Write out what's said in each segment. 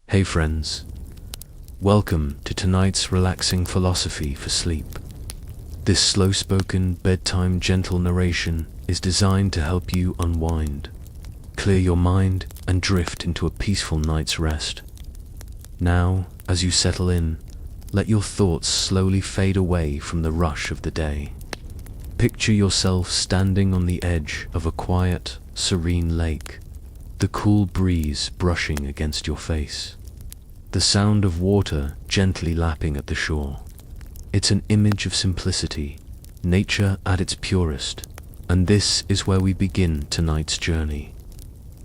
Hey friends, welcome to tonight's relaxing philosophy for sleep. This slow-spoken, bedtime gentle narration is designed to help you unwind, clear your mind, and drift into a peaceful night's rest. Now, as you settle in, let your thoughts slowly fade away from the rush of the day. Picture yourself standing on the edge of a quiet, serene lake, the cool breeze brushing against your face, the sound of water gently lapping at the shore. It's an image of simplicity, nature at its purest, and this is where we begin tonight's journey.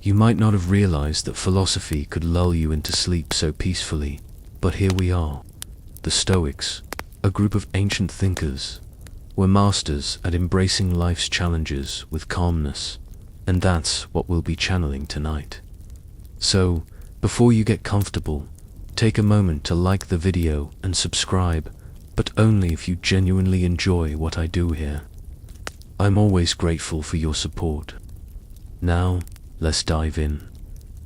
You might not have realized that philosophy could lull you into sleep so peacefully, but here we are. The Stoics, a group of ancient thinkers, were masters at embracing life's challenges with calmness, and that's what we'll be channeling tonight. So, before you get comfortable, take a moment to like the video and subscribe, but only if you genuinely enjoy what I do here. I'm always grateful for your support. Now, let's dive in.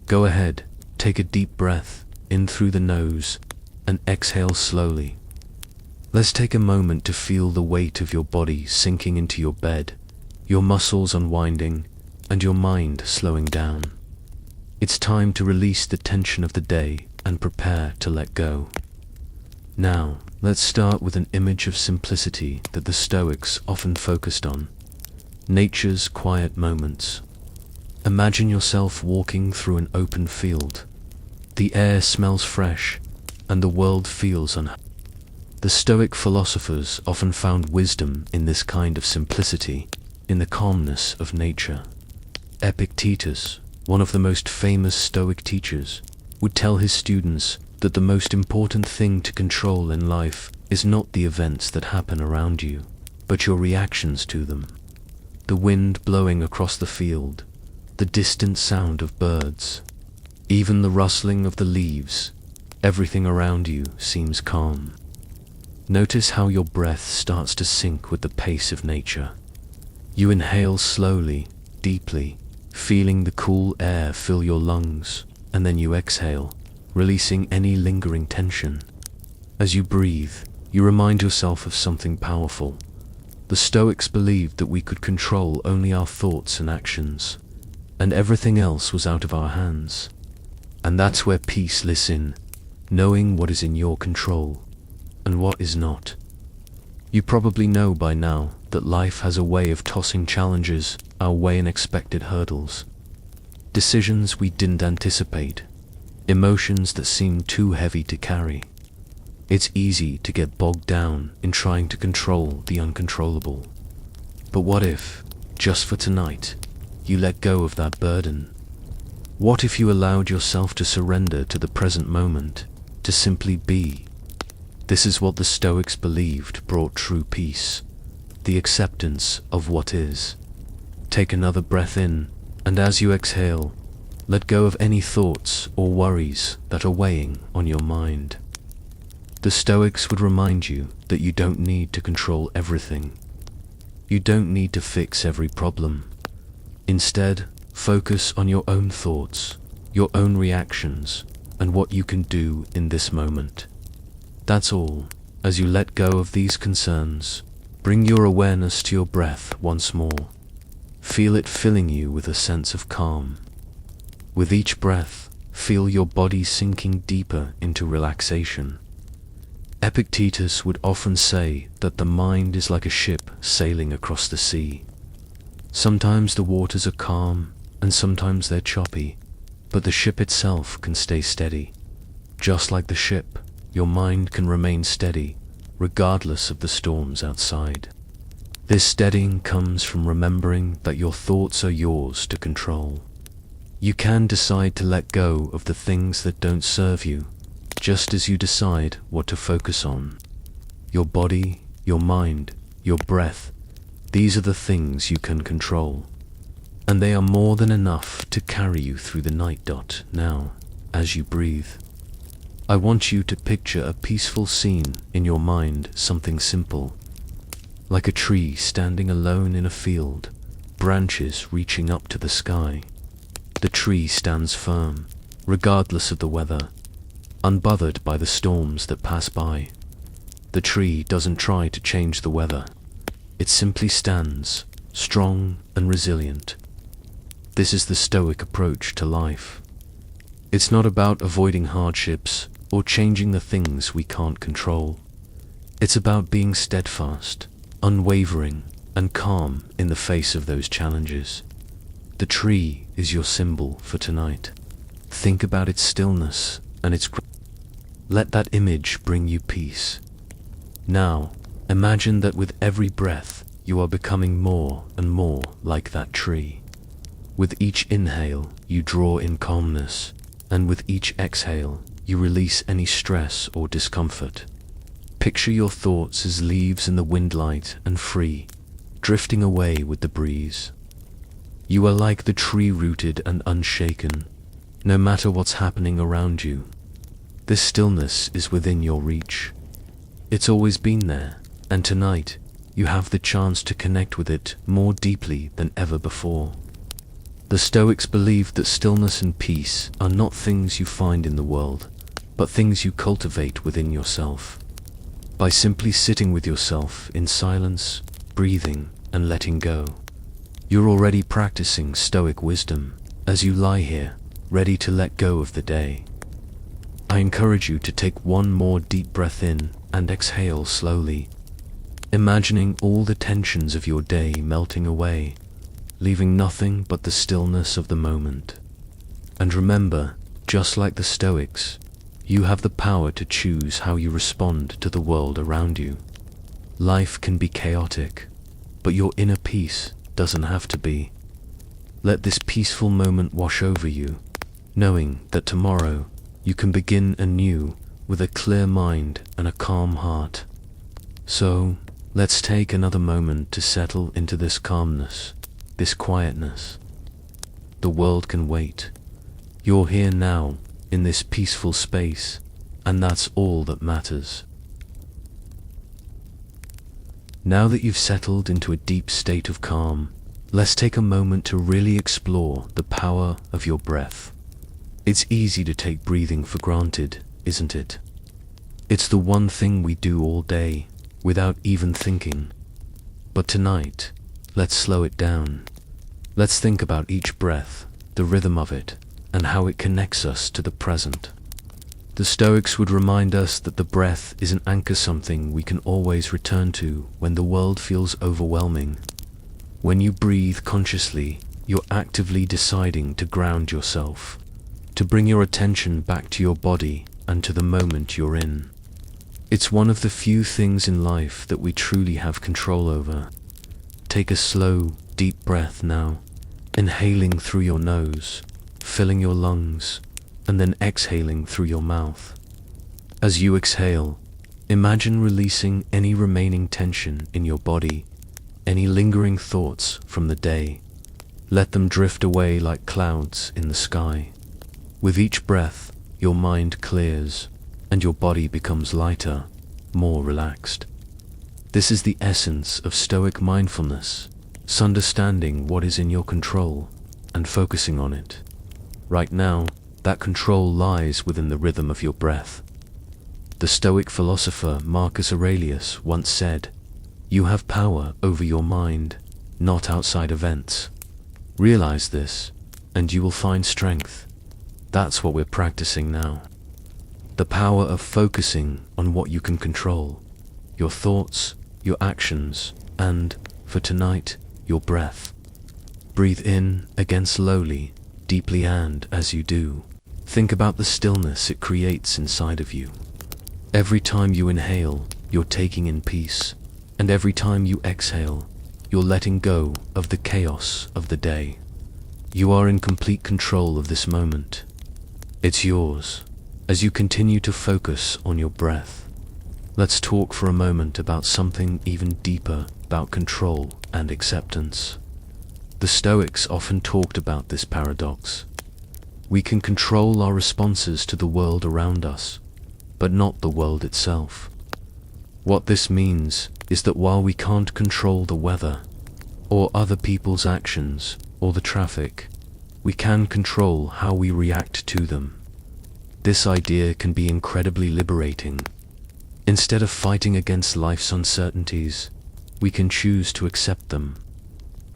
Go ahead, take a deep breath in through the nose and exhale slowly. Let's take a moment to feel the weight of your body sinking into your bed, your muscles unwinding, and your mind slowing down. It's time to release the tension of the day and prepare to let go. Now, let's start with an image of simplicity that the Stoics often focused on: nature's quiet moments. Imagine yourself walking through an open field. The air smells fresh, and the world feels unhurried. The Stoic philosophers often found wisdom in this kind of simplicity, in the calmness of nature. Epictetus, one of the most famous Stoic teachers, would tell his students that the most important thing to control in life is not the events that happen around you, but your reactions to them. The wind blowing across the field, the distant sound of birds, even the rustling of the leaves, everything around you seems calm. Notice how your breath starts to sync with the pace of nature. You inhale slowly, deeply, feeling the cool air fill your lungs, and then you exhale, releasing any lingering tension. As you breathe, you remind yourself of something powerful. The Stoics believed that we could control only our thoughts and actions, and everything else was out of our hands. And that's where peace lives in, knowing what is in your control and what is not. You probably know by now that life has a way of tossing challenges our way, unexpected hurdles, decisions we didn't anticipate, emotions that seem too heavy to carry. It's easy to get bogged down in trying to control the uncontrollable. But what if, just for tonight, you let go of that burden? What if you allowed yourself to surrender to the present moment, to simply be? This is what the Stoics believed brought true peace, the acceptance of what is. Take another breath in, and as you exhale, let go of any thoughts or worries that are weighing on your mind. The Stoics would remind you that you don't need to control everything. You don't need to fix every problem. Instead, focus on your own thoughts, your own reactions, and what you can do in this moment. That's all. As you let go of these concerns, bring your awareness to your breath once more. Feel it filling you with a sense of calm. With each breath, feel your body sinking deeper into relaxation. Epictetus would often say that the mind is like a ship sailing across the sea. Sometimes the waters are calm, and sometimes they're choppy, but the ship itself can stay steady. Just like the ship, your mind can remain steady, regardless of the storms outside. This steadying comes from remembering that your thoughts are yours to control. You can decide to let go of the things that don't serve you, just as you decide what to focus on. Your body, your mind, your breath, these are the things you can control. And they are more than enough to carry you through the night. Now, as you breathe, I want you to picture a peaceful scene in your mind, something simple, like a tree standing alone in a field, branches reaching up to the sky. The tree stands firm, regardless of the weather, unbothered by the storms that pass by. The tree doesn't try to change the weather. It simply stands, strong and resilient. This is the Stoic approach to life. It's not about avoiding hardships or changing the things we can't control. It's about being steadfast, unwavering, and calm in the face of those challenges. The tree is your symbol for tonight. Think about its stillness and its let that image bring you peace. Now, imagine that with every breath, you are becoming more and more like that tree. With each inhale, you draw in calmness, and with each exhale, you release any stress or discomfort. Picture your thoughts as leaves in the windlight and free, drifting away with the breeze. You are like the tree, rooted and unshaken, no matter what's happening around you. This stillness is within your reach. It's always been there, and tonight, you have the chance to connect with it more deeply than ever before. The Stoics believed that stillness and peace are not things you find in the world, but things you cultivate within yourself. By simply sitting with yourself in silence, breathing, and letting go, you're already practicing Stoic wisdom as you lie here, ready to let go of the day. I encourage you to take one more deep breath in and exhale slowly, imagining all the tensions of your day melting away, leaving nothing but the stillness of the moment. And remember, just like the Stoics, you have the power to choose how you respond to the world around you. Life can be chaotic, but your inner peace doesn't have to be. Let this peaceful moment wash over you, knowing that tomorrow you can begin anew with a clear mind and a calm heart. So, let's take another moment to settle into this calmness, this quietness. The world can wait. You're here now, in this peaceful space, and that's all that matters. Now that you've settled into a deep state of calm, let's take a moment to really explore the power of your breath. It's easy to take breathing for granted, isn't it? It's the one thing we do all day, without even thinking. But tonight, let's slow it down. Let's think about each breath, the rhythm of it, and how it connects us to the present. The Stoics would remind us that the breath is an anchor, something we can always return to when the world feels overwhelming. When you breathe consciously, you're actively deciding to ground yourself, to bring your attention back to your body and to the moment you're in. It's one of the few things in life that we truly have control over. Take a slow, deep breath now, inhaling through your nose, filling your lungs, and then exhaling through your mouth. As you exhale, imagine releasing any remaining tension in your body, any lingering thoughts from the day. Let them drift away like clouds in the sky. With each breath, your mind clears, and your body becomes lighter, more relaxed. This is the essence of Stoic mindfulness, understanding what is in your control and focusing on it. Right now, that control lies within the rhythm of your breath. The Stoic philosopher Marcus Aurelius once said, "You have power over your mind, not outside events." Realize this, and you will find strength. That's what we're practicing now. The power of focusing on what you can control, your thoughts, your actions, and, for tonight, your breath. Breathe in again slowly, deeply, and as you do, think about the stillness it creates inside of you. Every time you inhale, you're taking in peace, and every time you exhale, you're letting go of the chaos of the day. You are in complete control of this moment. It's yours, as you continue to focus on your breath. Let's talk for a moment about something even deeper, about control and acceptance. The Stoics often talked about this paradox. We can control our responses to the world around us, but not the world itself. What this means is that while we can't control the weather, or other people's actions, or the traffic, we can control how we react to them. This idea can be incredibly liberating. Instead of fighting against life's uncertainties, we can choose to accept them.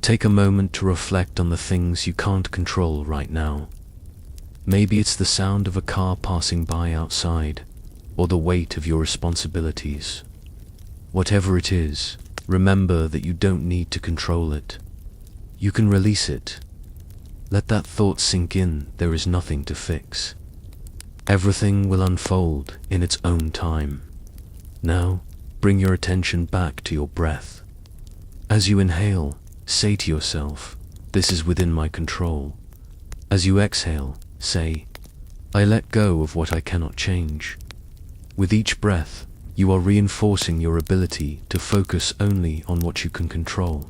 Take a moment to reflect on the things you can't control right now. Maybe it's the sound of a car passing by outside, or the weight of your responsibilities. Whatever it is, remember that you don't need to control it. You can release it. Let that thought sink in. There is nothing to fix. Everything will unfold in its own time. Now, bring your attention back to your breath. As you inhale, say to yourself, "This is within my control." As you exhale, say, "I let go of what I cannot change." With each breath, you are reinforcing your ability to focus only on what you can control.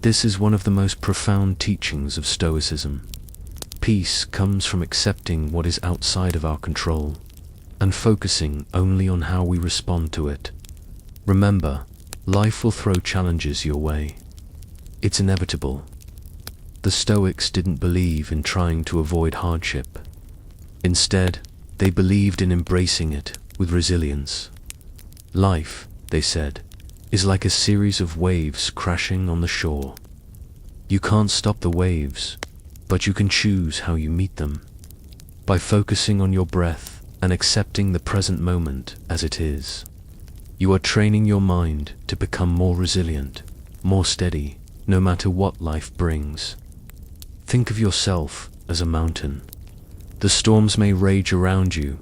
This is one of the most profound teachings of Stoicism. Peace comes from accepting what is outside of our control and focusing only on how we respond to it. Remember, life will throw challenges your way. It's inevitable. The Stoics didn't believe in trying to avoid hardship. Instead, they believed in embracing it with resilience. Life, they said, is like a series of waves crashing on the shore. You can't stop the waves, but you can choose how you meet them. By focusing on your breath and accepting the present moment as it is, you are training your mind to become more resilient, more steady, no matter what life brings. Think of yourself as a mountain. The storms may rage around you,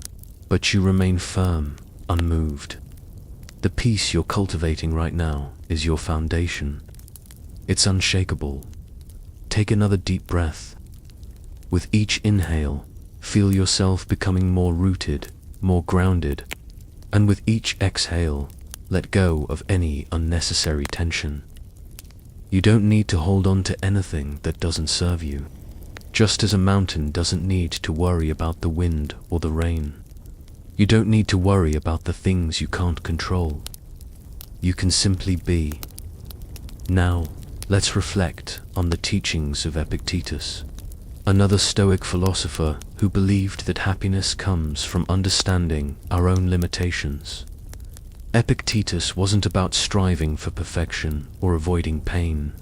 but you remain firm, unmoved. The peace you're cultivating right now is your foundation. It's unshakable. Take another deep breath. With each inhale, feel yourself becoming more rooted, more grounded, and with each exhale, let go of any unnecessary tension. You don't need to hold on to anything that doesn't serve you, just as a mountain doesn't need to worry about the wind or the rain. You don't need to worry about the things you can't control. You can simply be. Now, let's reflect on the teachings of Epictetus, another Stoic philosopher who believed that happiness comes from understanding our own limitations. Epictetus wasn't about striving for perfection or avoiding pain.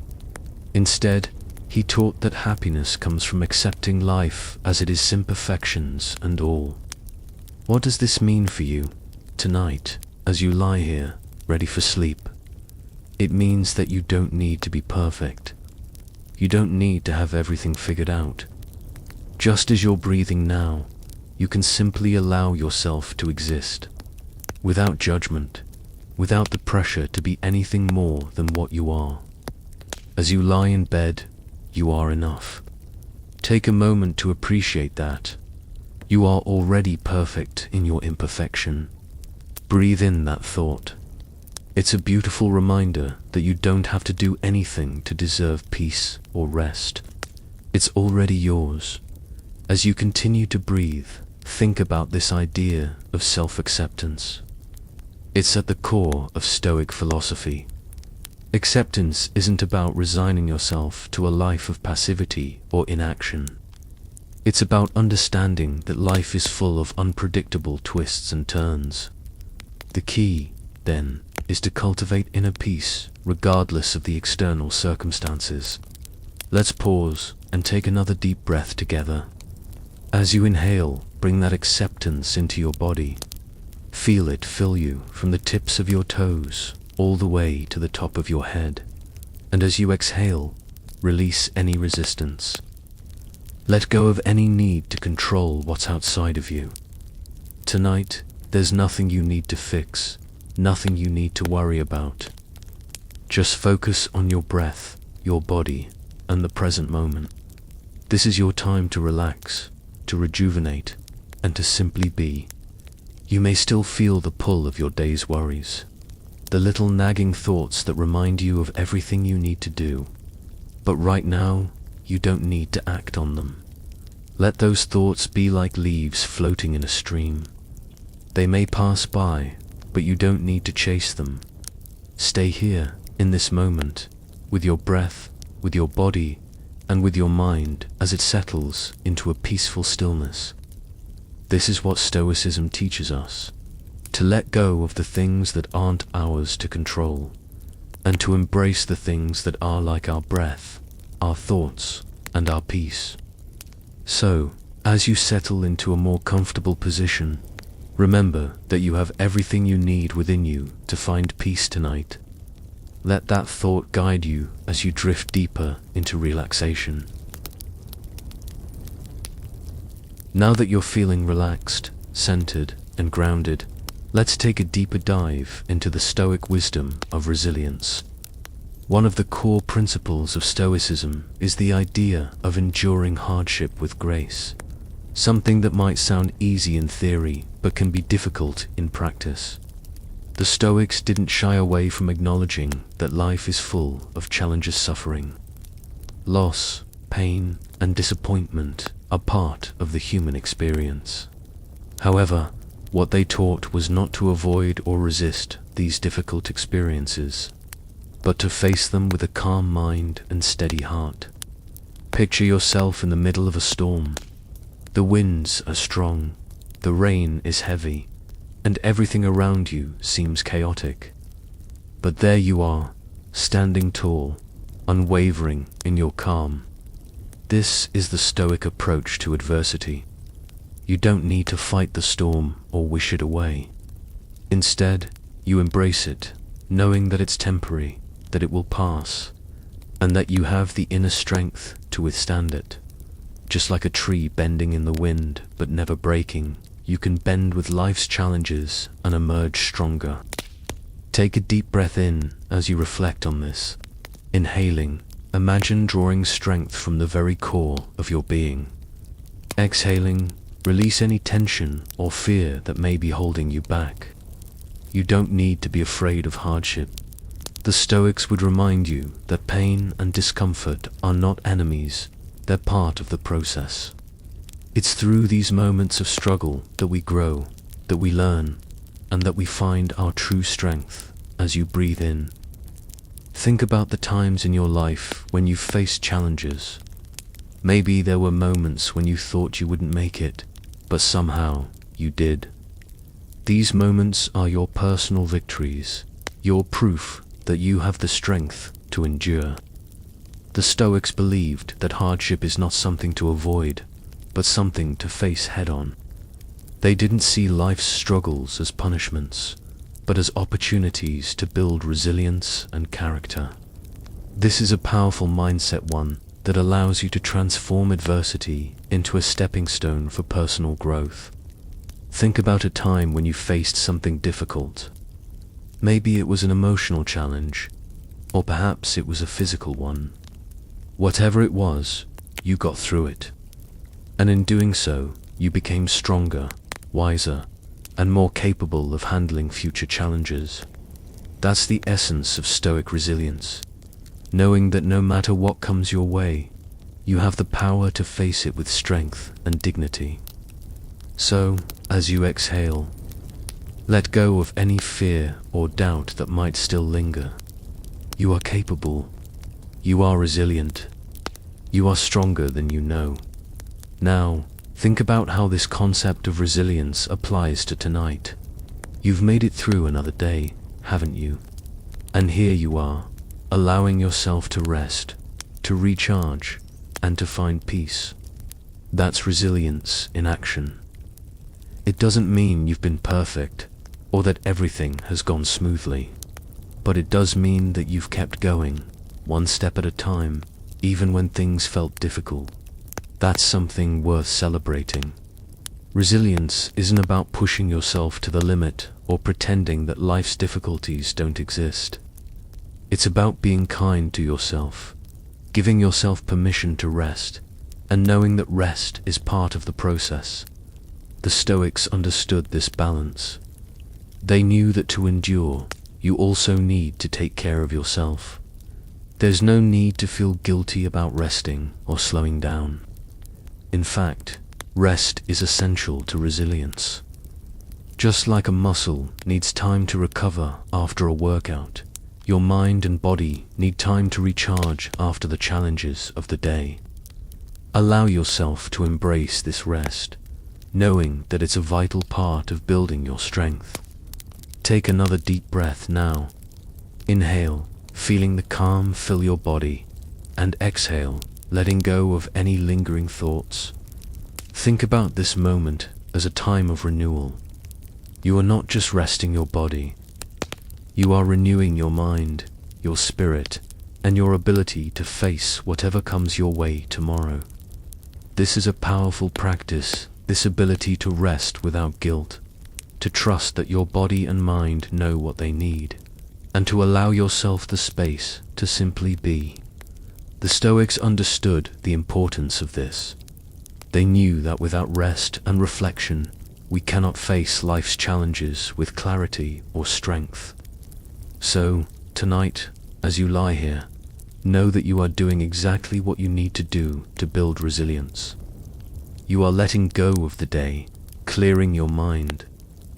Instead, he taught that happiness comes from accepting life as it is, imperfections and all. What does this mean for you tonight as you lie here, ready for sleep? It means that you don't need to be perfect. You don't need to have everything figured out. Just as you're breathing now, you can simply allow yourself to exist, without judgment, without the pressure to be anything more than what you are. As you lie in bed, you are enough. Take a moment to appreciate that. You are already perfect in your imperfection. Breathe in that thought. It's a beautiful reminder that you don't have to do anything to deserve peace or rest. It's already yours. As you continue to breathe, think about this idea of self-acceptance. It's at the core of Stoic philosophy. Acceptance isn't about resigning yourself to a life of passivity or inaction. It's about understanding that life is full of unpredictable twists and turns. The key, then, is to cultivate inner peace regardless of the external circumstances. Let's pause and take another deep breath together. As you inhale, bring that acceptance into your body. Feel it fill you from the tips of your toes all the way to the top of your head. And as you exhale, release any resistance. Let go of any need to control what's outside of you. Tonight, there's nothing you need to fix, nothing you need to worry about. Just focus on your breath, your body, and the present moment. This is your time to relax, to rejuvenate, and to simply be. You may still feel the pull of your day's worries, the little nagging thoughts that remind you of everything you need to do. But right now, you don't need to act on them. Let those thoughts be like leaves floating in a stream. They may pass by, but you don't need to chase them. Stay here, in this moment, with your breath, with your body, and with your mind as it settles into a peaceful stillness. This is what Stoicism teaches us: to let go of the things that aren't ours to control, and to embrace the things that are, like our breath, our thoughts, and our peace. So, as you settle into a more comfortable position, remember that you have everything you need within you to find peace tonight. Let that thought guide you as you drift deeper into relaxation. Now that you're feeling relaxed, centered, and grounded, let's take a deeper dive into the Stoic wisdom of resilience. One of the core principles of Stoicism is the idea of enduring hardship with grace, something that might sound easy in theory but can be difficult in practice. The Stoics didn't shy away from acknowledging that life is full of challenges, suffering. Loss, pain, and disappointment are part of the human experience. However, what they taught was not to avoid or resist these difficult experiences, but to face them with a calm mind and steady heart. Picture yourself in the middle of a storm. The winds are strong, the rain is heavy, and everything around you seems chaotic. But there you are, standing tall, unwavering in your calm. This is the Stoic approach to adversity. You don't need to fight the storm or wish it away. Instead, you embrace it, knowing that it's temporary, that it will pass, and that you have the inner strength to withstand it. Just like a tree bending in the wind but never breaking, you can bend with life's challenges and emerge stronger. Take a deep breath in as you reflect on this. Inhaling, imagine drawing strength from the very core of your being. Exhaling, release any tension or fear that may be holding you back. You don't need to be afraid of hardship. The Stoics would remind you that pain and discomfort are not enemies, they're part of the process. It's through these moments of struggle that we grow, that we learn, and that we find our true strength. As you breathe in, think about the times in your life when you faced challenges. Maybe there were moments when you thought you wouldn't make it, but somehow you did. These moments are your personal victories, your proof that you have the strength to endure. The Stoics believed that hardship is not something to avoid, but something to face head-on. They didn't see life's struggles as punishments, but as opportunities to build resilience and character. This is a powerful mindset, one that allows you to transform adversity into a stepping stone for personal growth. Think about a time when you faced something difficult. Maybe it was an emotional challenge, or perhaps it was a physical one. Whatever it was, you got through it. And in doing so, you became stronger, wiser, and more capable of handling future challenges. That's the essence of Stoic resilience, knowing that no matter what comes your way, you have the power to face it with strength and dignity. So, as you exhale, let go of any fear or doubt that might still linger. You are capable. You are resilient. You are stronger than you know. Now, think about how this concept of resilience applies to tonight. You've made it through another day, haven't you? And here you are, allowing yourself to rest, to recharge, and to find peace. That's resilience in action. It doesn't mean you've been perfect, or that everything has gone smoothly. But it does mean that you've kept going, one step at a time, even when things felt difficult. That's something worth celebrating. Resilience isn't about pushing yourself to the limit or pretending that life's difficulties don't exist. It's about being kind to yourself, giving yourself permission to rest, and knowing that rest is part of the process. The Stoics understood this balance. They knew that to endure, you also need to take care of yourself. There's no need to feel guilty about resting or slowing down. In fact, rest is essential to resilience. Just like a muscle needs time to recover after a workout, your mind and body need time to recharge after the challenges of the day. Allow yourself to embrace this rest. knowing that it's a vital part of building your strength. Take another deep breath now. Inhale, feeling the calm fill your body, and exhale, letting go of any lingering thoughts. Think about this moment as a time of renewal. You are not just resting your body. You are renewing your mind, your spirit, and your ability to face whatever comes your way tomorrow. This is a powerful practice, this ability to rest without guilt, to trust that your body and mind know what they need, and to allow yourself the space to simply be. The Stoics understood the importance of this. They knew that without rest and reflection, we cannot face life's challenges with clarity or strength. So, tonight, as you lie here, know that you are doing exactly what you need to do to build resilience. You are letting go of the day, clearing your mind,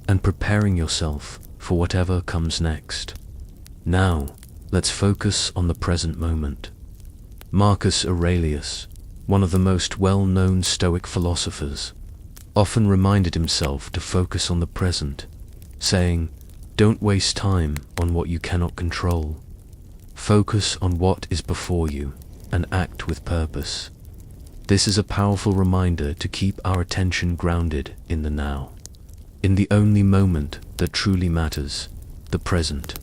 and preparing yourself for whatever comes next. Now, let's focus on the present moment. Marcus Aurelius, one of the most well-known Stoic philosophers, often reminded himself to focus on the present, saying, "Don't waste time on what you cannot control. Focus on what is before you, and act with purpose." This is a powerful reminder to keep our attention grounded in the now, in the only moment that truly matters, the present.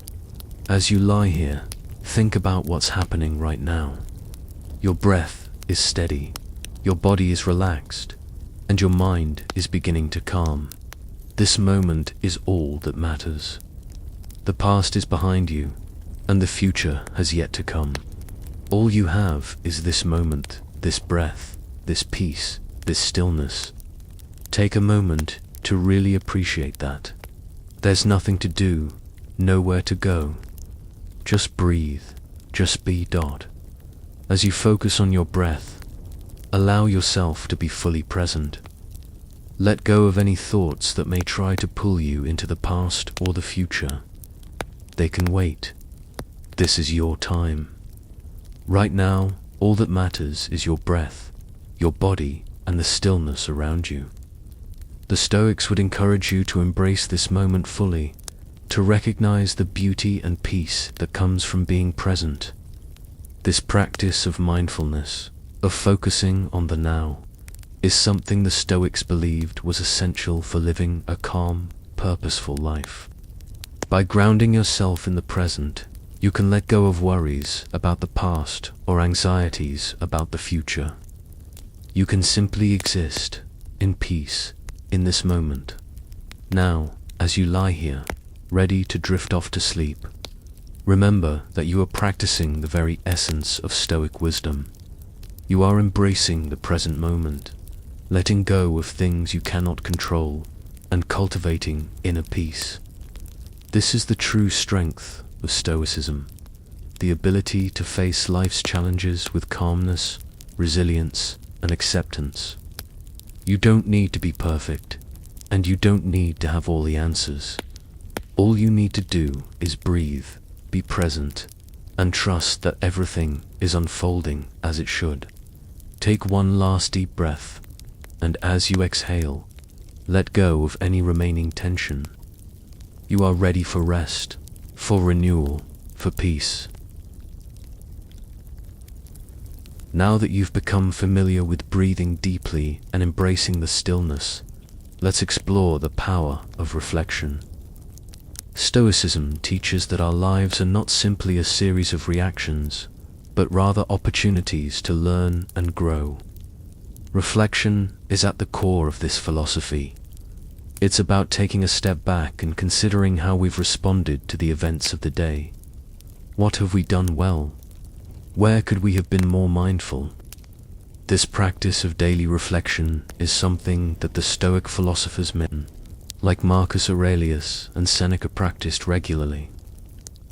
As you lie here, think about what's happening right now. Your breath is steady, your body is relaxed, and your mind is beginning to calm. This moment is all that matters. The past is behind you, and the future has yet to come. All you have is this moment, this breath, this peace, this stillness. Take a moment to really appreciate that. There's nothing to do, nowhere to go. Just breathe, just be. As you focus on your breath, allow yourself to be fully present. Let go of any thoughts that may try to pull you into the past or the future. They can wait. This is your time. Right now, all that matters is your breath, your body, and the stillness around you. The Stoics would encourage you to embrace this moment fully, to recognize the beauty and peace that comes from being present. This practice of mindfulness, of focusing on the now, is something the Stoics believed was essential for living a calm, purposeful life. By grounding yourself in the present, you can let go of worries about the past or anxieties about the future. You can simply exist in peace in this moment. Now, as you lie here, ready to drift off to sleep, remember that you are practicing the very essence of Stoic wisdom. You are embracing the present moment, letting go of things you cannot control, and cultivating inner peace. This is the true strength of Stoicism, the ability to face life's challenges with calmness, resilience, and acceptance. You don't need to be perfect, and you don't need to have all the answers. All you need to do is breathe, be present, and trust that everything is unfolding as it should. Take one last deep breath, and as you exhale, let go of any remaining tension. You are ready for rest, for renewal, for peace. Now that you've become familiar with breathing deeply and embracing the stillness, let's explore the power of reflection. Stoicism teaches that our lives are not simply a series of reactions, but rather opportunities to learn and grow. Reflection is at the core of this philosophy. It's about taking a step back and considering how we've responded to the events of the day. What have we done well? Where could we have been more mindful? This practice of daily reflection is something that the Stoic philosophers, men like Marcus Aurelius and Seneca, practiced regularly.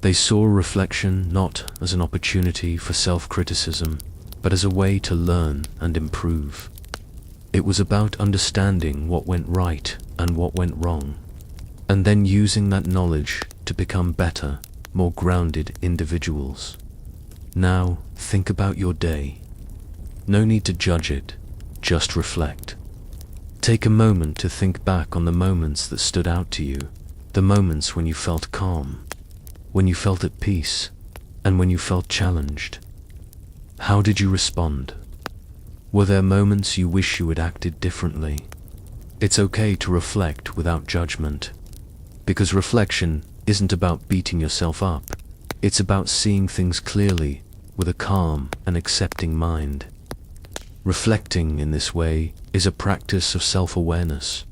They saw reflection not as an opportunity for self-criticism, but as a way to learn and improve. It was about understanding what went right and what went wrong, and then using that knowledge to become better, more grounded individuals. Now, think about your day. No need to judge it, just reflect. Take a moment to think back on the moments that stood out to you, the moments when you felt calm, when you felt at peace, and when you felt challenged. How did you respond? Were there moments you wish you had acted differently? It's okay to reflect without judgment, because reflection isn't about beating yourself up. It's about seeing things clearly with a calm and accepting mind. Reflecting in this way is a practice of self-awareness,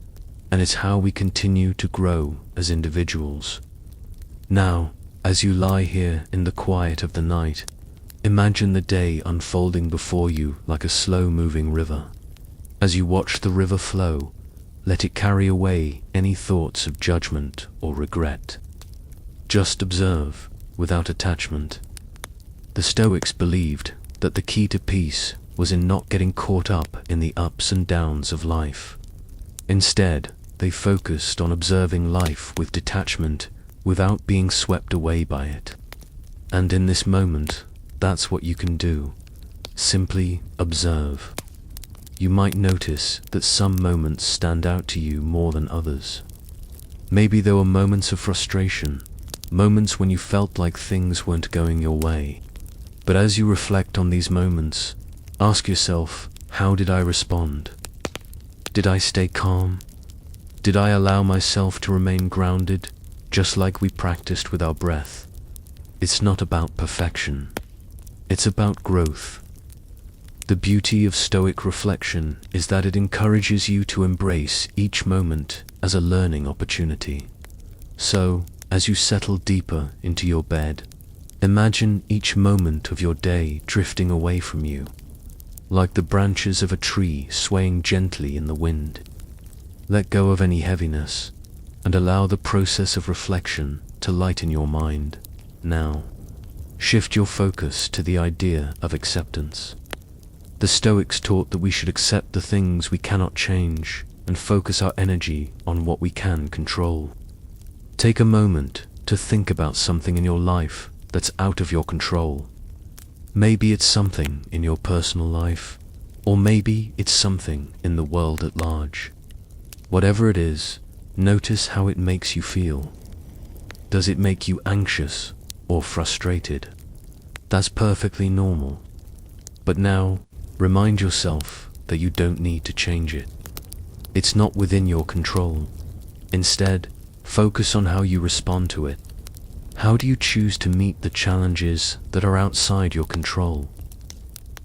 and it's how we continue to grow as individuals. Now, as you lie here in the quiet of the night, imagine the day unfolding before you like a slow-moving river. As you watch the river flow, let it carry away any thoughts of judgment or regret. Just observe, without attachment. The Stoics believed that the key to peace was in not getting caught up in the ups and downs of life. Instead, they focused on observing life with detachment without being swept away by it. And in this moment, that's what you can do. Simply observe. You might notice that some moments stand out to you more than others. Maybe there were moments of frustration, moments when you felt like things weren't going your way. But as you reflect on these moments, ask yourself, how did I respond? Did I stay calm? Did I allow myself to remain grounded, just like we practiced with our breath? It's not about perfection. It's about growth. The beauty of Stoic reflection is that it encourages you to embrace each moment as a learning opportunity. So, as you settle deeper into your bed, imagine each moment of your day drifting away from you, like the branches of a tree swaying gently in the wind. Let go of any heaviness, and allow the process of reflection to lighten your mind. Now, shift your focus to the idea of acceptance. The Stoics taught that we should accept the things we cannot change and focus our energy on what we can control. Take a moment to think about something in your life that's out of your control. Maybe it's something in your personal life, or maybe it's something in the world at large. Whatever it is, notice how it makes you feel. Does it make you anxious or frustrated? That's perfectly normal. But now, remind yourself that you don't need to change it. It's not within your control. Instead, focus on how you respond to it. How do you choose to meet the challenges that are outside your control?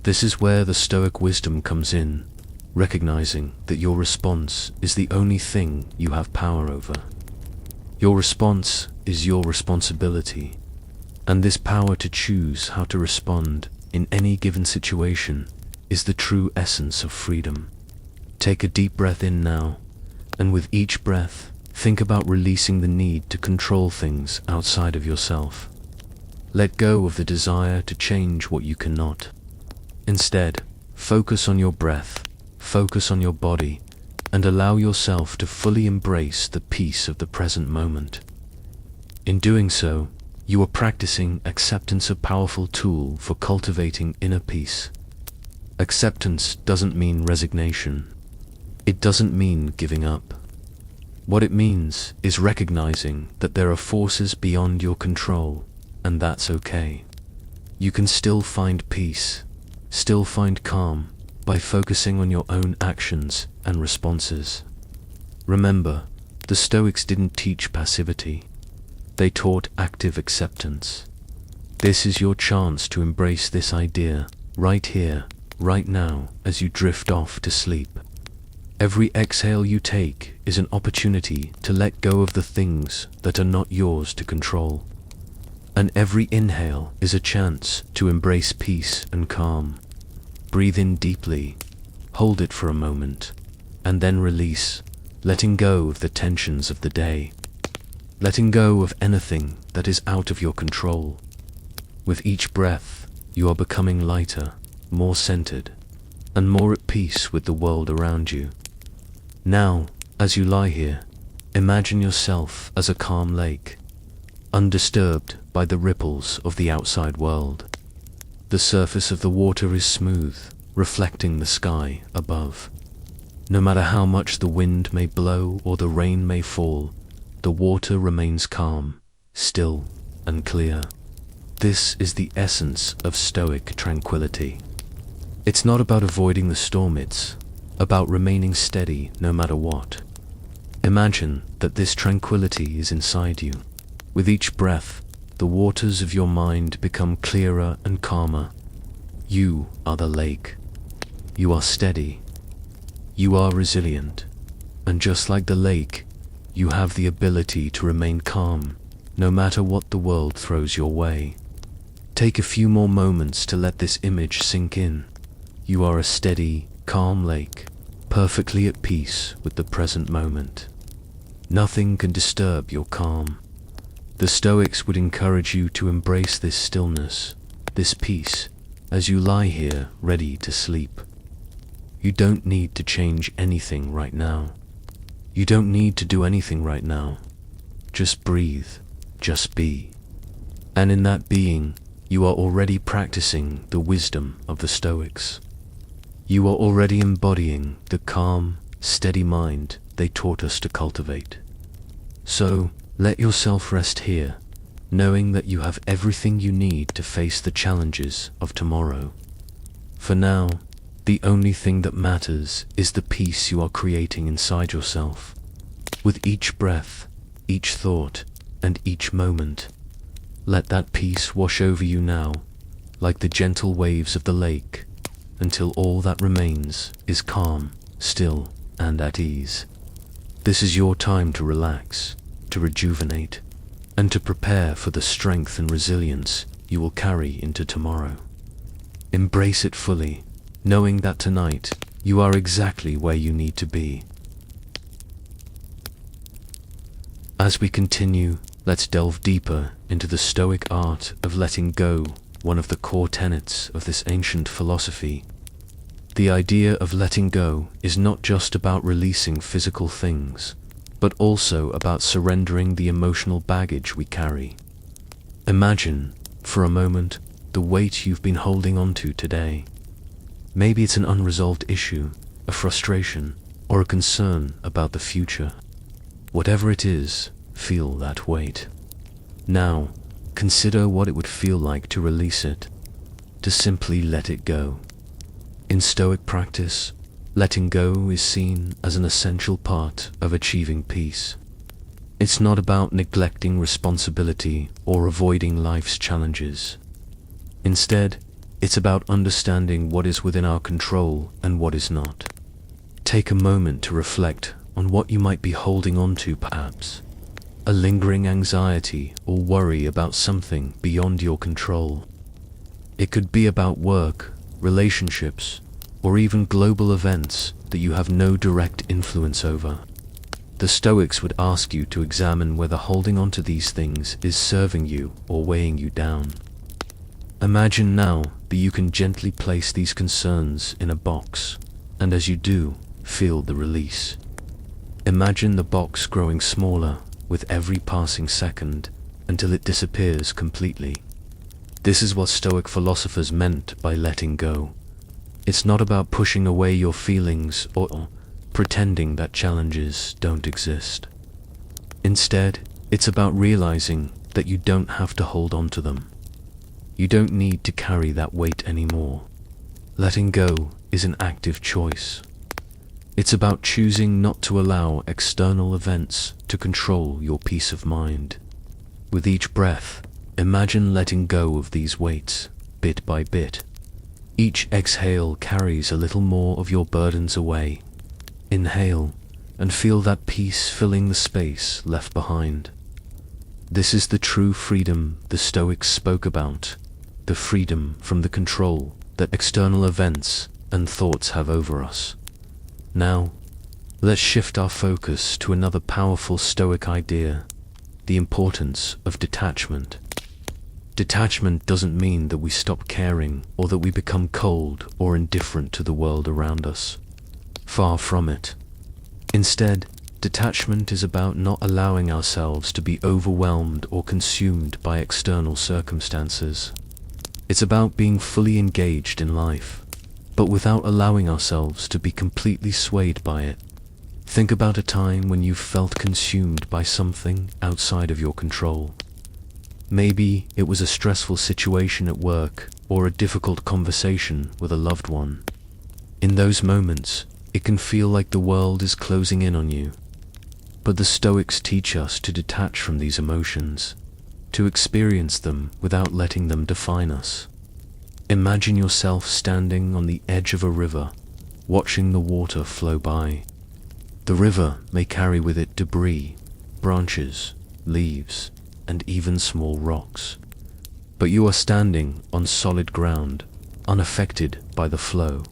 This is where the Stoic wisdom comes in, recognizing that your response is the only thing you have power over. Your response is your responsibility, and this power to choose how to respond in any given situation is the true essence of freedom. Take a deep breath in now, and with each breath, think about releasing the need to control things outside of yourself. Let go of the desire to change what you cannot. Instead, focus on your breath, focus on your body, and allow yourself to fully embrace the peace of the present moment. In doing so, you are practicing acceptance, a powerful tool for cultivating inner peace. Acceptance doesn't mean resignation. It doesn't mean giving up. What it means is recognizing that there are forces beyond your control, and that's okay. You can still find peace, still find calm, by focusing on your own actions and responses. Remember, the Stoics didn't teach passivity. They taught active acceptance. This is your chance to embrace this idea, right here, right now, as you drift off to sleep. Every exhale you take is an opportunity to let go of the things that are not yours to control. And every inhale is a chance to embrace peace and calm. Breathe in deeply, hold it for a moment, and then release, letting go of the tensions of the day. Letting go of anything that is out of your control. With each breath, you are becoming lighter, more centered, and more at peace with the world around you. Now, as you lie here, imagine yourself as a calm lake, undisturbed by the ripples of the outside world. The surface of the water is smooth, reflecting the sky above. No matter how much the wind may blow or the rain may fall, the water remains calm, still, and clear. This is the essence of Stoic tranquility. It's not about avoiding the storm, it's about remaining steady no matter what. Imagine that this tranquility is inside you. With each breath, the waters of your mind become clearer and calmer. You are the lake. You are steady. You are resilient. And just like the lake, you have the ability to remain calm, no matter what the world throws your way. Take a few more moments to let this image sink in. You are a steady, calm lake, perfectly at peace with the present moment. Nothing can disturb your calm. The Stoics would encourage you to embrace this stillness, this peace, as you lie here ready to sleep. You don't need to change anything right now. You don't need to do anything right now. Just breathe, just be. And in that being, you are already practicing the wisdom of the Stoics. You are already embodying the calm, steady mind they taught us to cultivate. So, let yourself rest here, knowing that you have everything you need to face the challenges of tomorrow. For now, the only thing that matters is the peace you are creating inside yourself. With each breath, each thought, and each moment, let that peace wash over you now, like the gentle waves of the lake, until all that remains is calm, still, and at ease. This is your time to relax, to rejuvenate, and to prepare for the strength and resilience you will carry into tomorrow. Embrace it fully, knowing that tonight you are exactly where you need to be. As we continue, let's delve deeper into the Stoic art of letting go, one of the core tenets of this ancient philosophy. The idea of letting go is not just about releasing physical things, but also about surrendering the emotional baggage we carry. Imagine, for a moment, the weight you've been holding onto today. Maybe it's an unresolved issue, a frustration, or a concern about the future. Whatever it is, feel that weight. Now, consider what it would feel like to release it, to simply let it go. In Stoic practice, letting go is seen as an essential part of achieving peace. It's not about neglecting responsibility or avoiding life's challenges. Instead, it's about understanding what is within our control and what is not. Take a moment to reflect on what you might be holding on to, perhaps a lingering anxiety or worry about something beyond your control. It could be about work, relationships, or even global events that you have no direct influence over. The Stoics would ask you to examine whether holding on to these things is serving you or weighing you down. Imagine now that you can gently place these concerns in a box, and as you do, feel the release. Imagine the box growing smaller with every passing second until it disappears completely. This is what Stoic philosophers meant by letting go. It's not about pushing away your feelings or pretending that challenges don't exist. Instead, it's about realizing that you don't have to hold on to them. You don't need to carry that weight anymore. Letting go is an active choice. It's about choosing not to allow external events to control your peace of mind. With each breath, imagine letting go of these weights, bit by bit. Each exhale carries a little more of your burdens away. Inhale, and feel that peace filling the space left behind. This is the true freedom the Stoics spoke about, the freedom from the control that external events and thoughts have over us. Now, let's shift our focus to another powerful Stoic idea, the importance of detachment. Detachment doesn't mean that we stop caring or that we become cold or indifferent to the world around us. Far from it. Instead, detachment is about not allowing ourselves to be overwhelmed or consumed by external circumstances. It's about being fully engaged in life, but without allowing ourselves to be completely swayed by it. Think about a time when you felt consumed by something outside of your control. Maybe it was a stressful situation at work or a difficult conversation with a loved one. In those moments, it can feel like the world is closing in on you. But the Stoics teach us to detach from these emotions, to experience them without letting them define us. Imagine yourself standing on the edge of a river, watching the water flow by. The river may carry with it debris, branches, leaves, and even small rocks. But you are standing on solid ground, unaffected by the flow.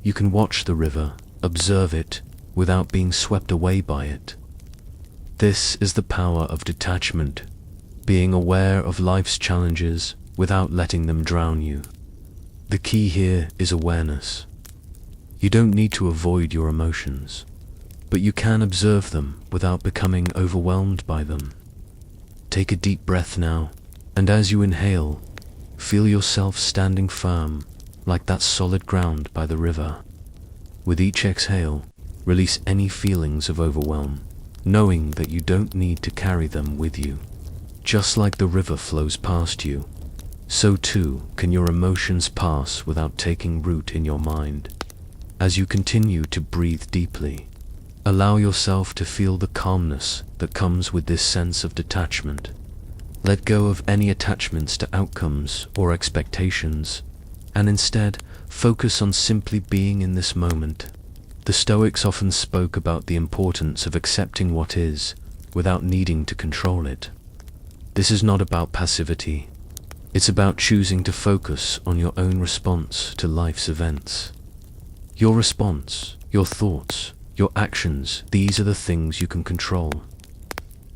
You can watch the river, observe it, without being swept away by it. This is the power of detachment, being aware of life's challenges without letting them drown you. The key here is awareness. You don't need to avoid your emotions, but you can observe them without becoming overwhelmed by them. Take a deep breath now, and as you inhale, feel yourself standing firm, like that solid ground by the river. With each exhale, release any feelings of overwhelm, knowing that you don't need to carry them with you. Just like the river flows past you, so too can your emotions pass without taking root in your mind. As you continue to breathe deeply, allow yourself to feel the calmness that comes with this sense of detachment. Let go of any attachments to outcomes or expectations, and instead focus on simply being in this moment. The Stoics often spoke about the importance of accepting what is, without needing to control it. This is not about passivity. It's about choosing to focus on your own response to life's events. Your response, your thoughts, your actions, these are the things you can control.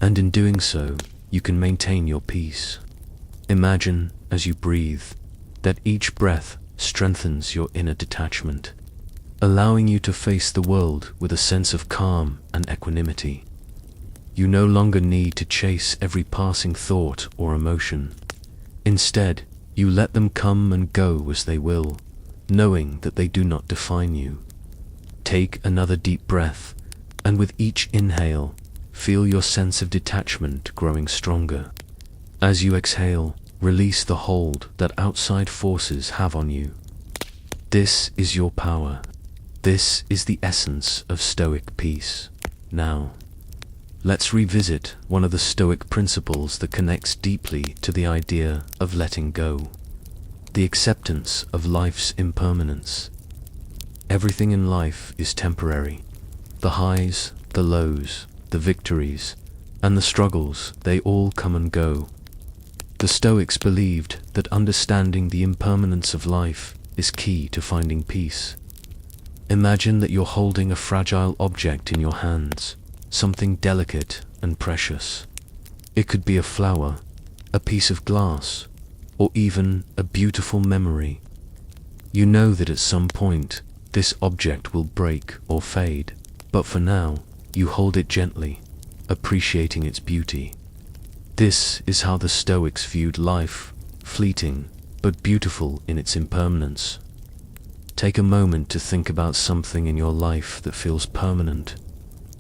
And in doing so, you can maintain your peace. Imagine, as you breathe, that each breath strengthens your inner detachment, allowing you to face the world with a sense of calm and equanimity. You no longer need to chase every passing thought or emotion. Instead, you let them come and go as they will, knowing that they do not define you. Take another deep breath, and with each inhale, feel your sense of detachment growing stronger. As you exhale, release the hold that outside forces have on you. This is your power. This is the essence of Stoic peace. Now, let's revisit one of the Stoic principles that connects deeply to the idea of letting go: the acceptance of life's impermanence. Everything in life is temporary. The highs, the lows, the victories, and the struggles, they all come and go. The Stoics believed that understanding the impermanence of life is key to finding peace. Imagine that you're holding a fragile object in your hands, something delicate and precious. It could be a flower, a piece of glass, or even a beautiful memory. You know that at some point, this object will break or fade, but for now, you hold it gently, appreciating its beauty. This is how the Stoics viewed life, fleeting, but beautiful in its impermanence. Take a moment to think about something in your life that feels permanent.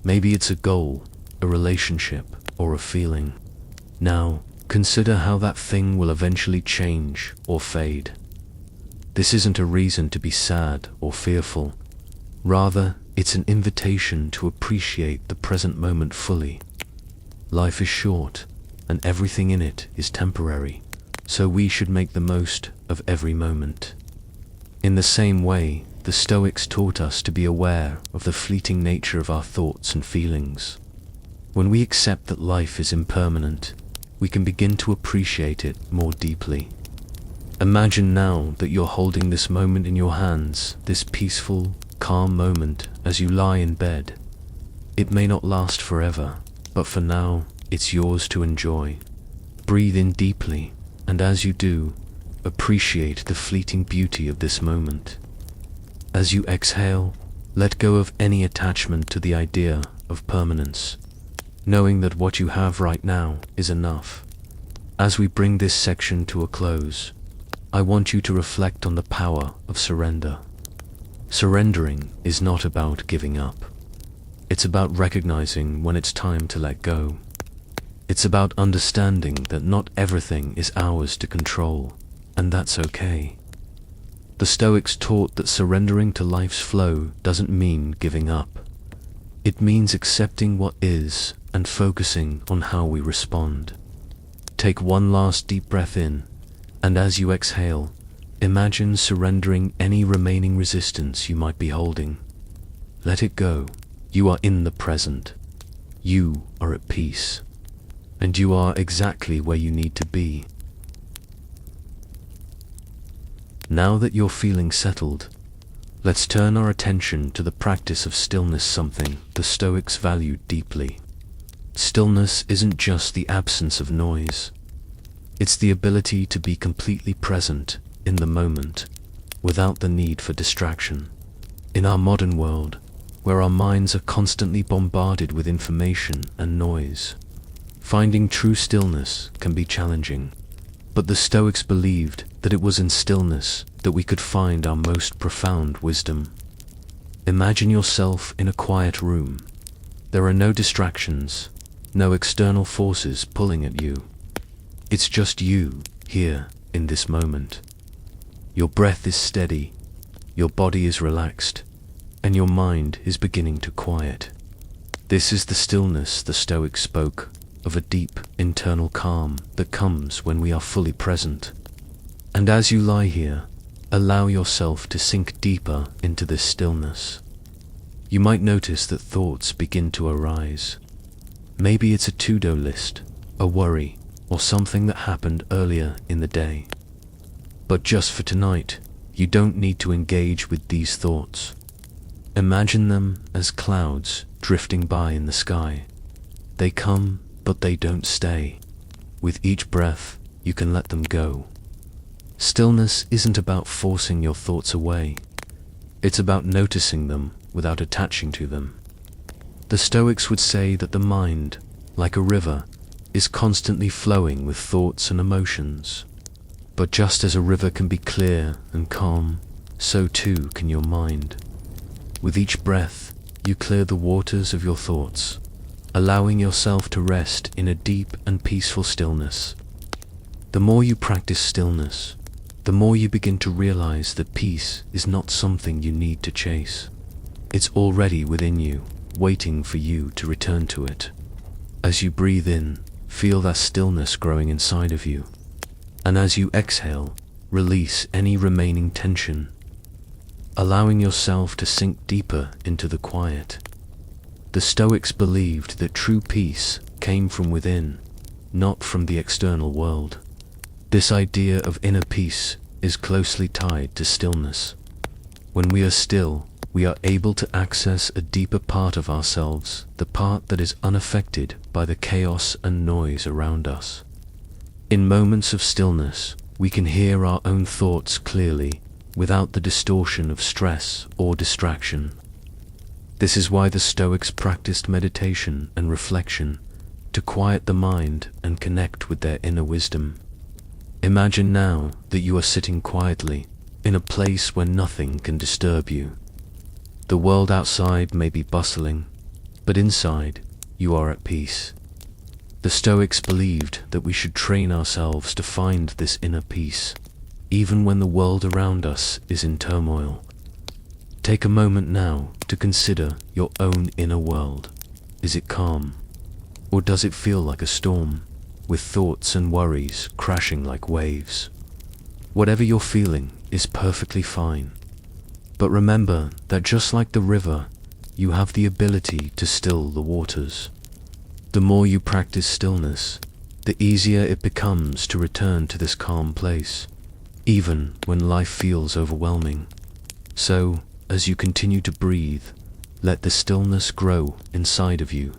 Maybe it's a goal, a relationship, or a feeling. Now, consider how that thing will eventually change or fade. This isn't a reason to be sad or fearful. Rather, it's an invitation to appreciate the present moment fully. Life is short, and everything in it is temporary, so we should make the most of every moment. In the same way, the Stoics taught us to be aware of the fleeting nature of our thoughts and feelings. When we accept that life is impermanent, we can begin to appreciate it more deeply. Imagine now that you're holding this moment in your hands, this peaceful, calm moment as you lie in bed. It may not last forever, but for now, it's yours to enjoy. Breathe in deeply, and as you do, appreciate the fleeting beauty of this moment. As you exhale, let go of any attachment to the idea of permanence, knowing that what you have right now is enough. As we bring this section to a close, I want you to reflect on the power of surrender. Surrendering is not about giving up. It's about recognizing when it's time to let go. It's about understanding that not everything is ours to control, and that's okay. The Stoics taught that surrendering to life's flow doesn't mean giving up. It means accepting what is and focusing on how we respond. Take one last deep breath in, and as you exhale, imagine surrendering any remaining resistance you might be holding. Let it go. You are in the present. You are at peace. And you are exactly where you need to be. Now that you're feeling settled, let's turn our attention to the practice of stillness, something the Stoics valued deeply. Stillness isn't just the absence of noise. It's the ability to be completely present in the moment, without the need for distraction. In our modern world, where our minds are constantly bombarded with information and noise, finding true stillness can be challenging. But the Stoics believed that it was in stillness that we could find our most profound wisdom. Imagine yourself in a quiet room. There are no distractions, no external forces pulling at you. It's just you, here, in this moment. Your breath is steady, your body is relaxed, and your mind is beginning to quiet. This is the stillness the Stoics spoke of, a deep internal calm that comes when we are fully present. And as you lie here, allow yourself to sink deeper into this stillness. You might notice that thoughts begin to arise. Maybe it's a to-do list, a worry, or something that happened earlier in the day. But just for tonight, you don't need to engage with these thoughts. Imagine them as clouds drifting by in the sky. They come, but they don't stay. With each breath, you can let them go. Stillness isn't about forcing your thoughts away. It's about noticing them without attaching to them. The Stoics would say that the mind, like a river, is constantly flowing with thoughts and emotions. But just as a river can be clear and calm, so too can your mind. With each breath, you clear the waters of your thoughts, allowing yourself to rest in a deep and peaceful stillness. The more you practice stillness, the more you begin to realize that peace is not something you need to chase. It's already within you, waiting for you to return to it. As you breathe in, feel that stillness growing inside of you. And as you exhale, release any remaining tension, allowing yourself to sink deeper into the quiet. The Stoics believed that true peace came from within, not from the external world. This idea of inner peace is closely tied to stillness. When we are still, we are able to access a deeper part of ourselves, the part that is unaffected by the chaos and noise around us. In moments of stillness, we can hear our own thoughts clearly, without the distortion of stress or distraction. This is why the Stoics practiced meditation and reflection, to quiet the mind and connect with their inner wisdom. Imagine now that you are sitting quietly, in a place where nothing can disturb you. The world outside may be bustling, but inside, you are at peace. The Stoics believed that we should train ourselves to find this inner peace, even when the world around us is in turmoil. Take a moment now to consider your own inner world. Is it calm? Or does it feel like a storm, with thoughts and worries crashing like waves? Whatever you're feeling is perfectly fine. But remember that just like the river, you have the ability to still the waters. The more you practice stillness, the easier it becomes to return to this calm place, even when life feels overwhelming. So, as you continue to breathe, let the stillness grow inside of you.